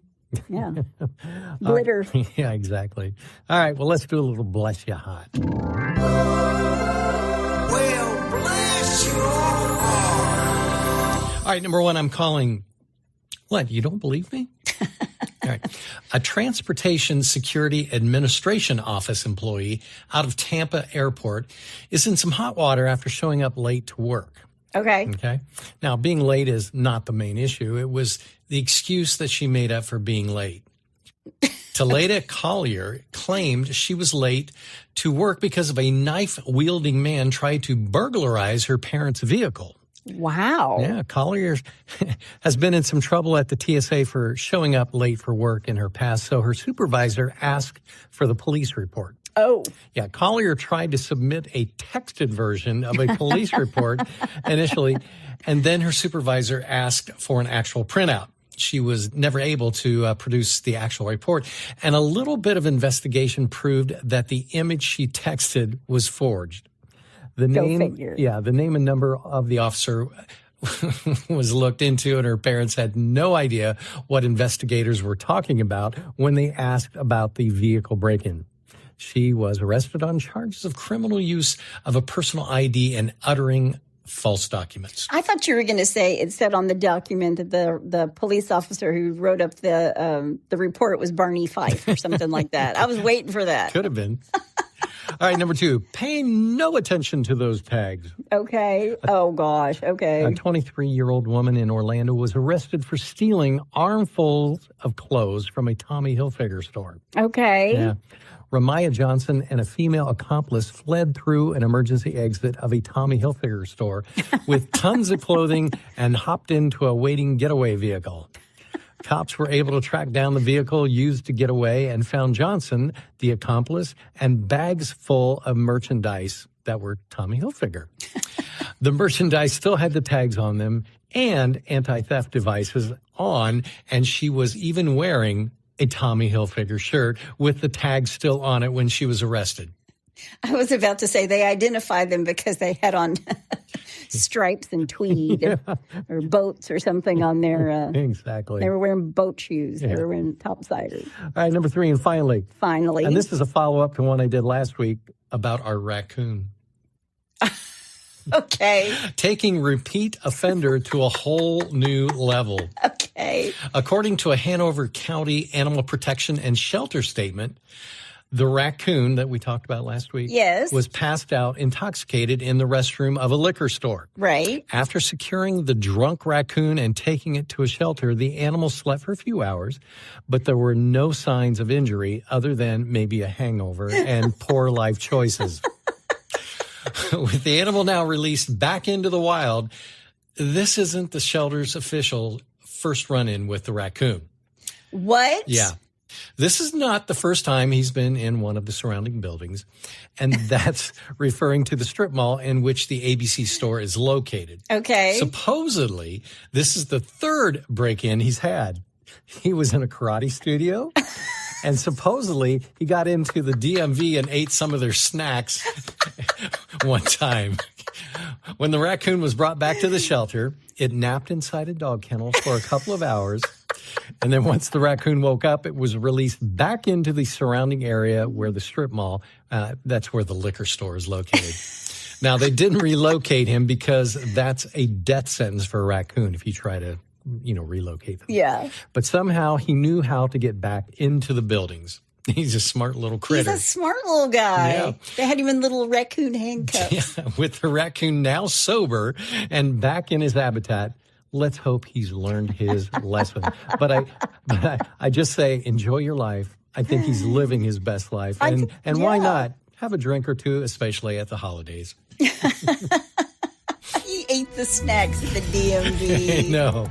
glitter. Yeah, exactly. All right, well, let's do a little bless you hot. Well, bless your heart. All right, number one, I'm calling... What, you don't believe me? All right. A Transportation Security Administration Office employee out of Tampa Airport is in some hot water after showing up late to work. Okay. Now, being late is not the main issue. It was the excuse that she made up for being late. Taleda Collier claimed she was late to work because of a knife-wielding man tried to burglarize her parents' vehicle. Wow. Yeah, Collier has been in some trouble at the TSA for showing up late for work in her past, so her supervisor asked for the police report. Oh. Yeah, Collier tried to submit a texted version of a police report initially, and then her supervisor asked for an actual printout. She was never able to produce the actual report, and a little bit of investigation proved that the image she texted was forged. The name and number of the officer was looked into, and her parents had no idea what investigators were talking about when they asked about the vehicle break-in. She was arrested on charges of criminal use of a personal ID and uttering false documents. I thought you were going to say it said on the document that the police officer who wrote up the report was Barney Fife or something like that. I was waiting for that. Could have been. All right, number two, pay no attention to those tags. Okay. Oh, gosh. Okay. A 23-year-old woman in Orlando was arrested for stealing armfuls of clothes from a Tommy Hilfiger store. Okay. Yeah. Ramaya Johnson and a female accomplice fled through an emergency exit of a Tommy Hilfiger store with tons of clothing and hopped into a waiting getaway vehicle. Cops were able to track down the vehicle used to get away and found Johnson, the accomplice, and bags full of merchandise that were Tommy Hilfiger. The merchandise still had the tags on them and anti-theft devices on, and she was even wearing a Tommy Hilfiger shirt with the tag still on it when she was arrested. I was about to say they identified them because they had on stripes and tweed or boats or something on their... exactly. They were wearing boat shoes. They were wearing topsiders. All right, number three, and finally. And this is a follow-up to one I did last week about our raccoon. Okay. Taking repeat offender to a whole new level. Okay. Okay. According to a Hanover County Animal Protection and Shelter statement, the raccoon that we talked about last week was passed out intoxicated in the restroom of a liquor store. Right. After securing the drunk raccoon and taking it to a shelter, the animal slept for a few hours, but there were no signs of injury other than maybe a hangover and poor life choices. With the animal now released back into the wild, this isn't the shelter's official first run-in with the raccoon. What? Yeah. This is not the first time he's been in one of the surrounding buildings, and that's referring to the strip mall in which the ABC store is located. Okay. Supposedly, this is the third break-in he's had. He was in a karate studio, and supposedly he got into the DMV and ate some of their snacks one time. When the raccoon was brought back to the shelter, it napped inside a dog kennel for a couple of hours. And then once the raccoon woke up, it was released back into the surrounding area where the strip mall, that's where the liquor store is located. Now, they didn't relocate him because that's a death sentence for a raccoon if you try to, relocate them. Yeah. But somehow he knew how to get back into the buildings. He's a smart little critter. He's a smart little guy. Yeah. They had him in little raccoon handcuffs. Yeah, with the raccoon now sober and back in his habitat, let's hope he's learned his lesson. But I just say, enjoy your life. I think he's living his best life. And why not? Have a drink or two, especially at the holidays. He ate the snacks at the DMV. No.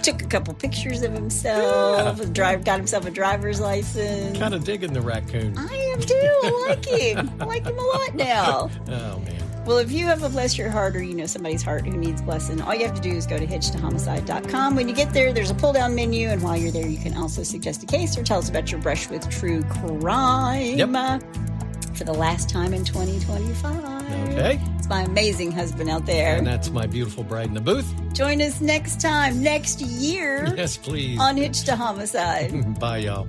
Took a couple pictures of himself. Got himself a driver's license. Kind of digging the raccoon. I am too. I like him. I like him a lot now. Oh, man. Well, if you have a bless your heart or you know somebody's heart who needs blessing, all you have to do is go to hitchtohomicide.com. When you get there, there's a pull-down menu, and while you're there, you can also suggest a case or tell us about your brush with true crime. Yep. For the last time in 2025. Okay. It's my amazing husband out there. And that's my beautiful bride in the booth. Join us next time, next year. Yes, please. On Hitch to Homicide. Bye, y'all.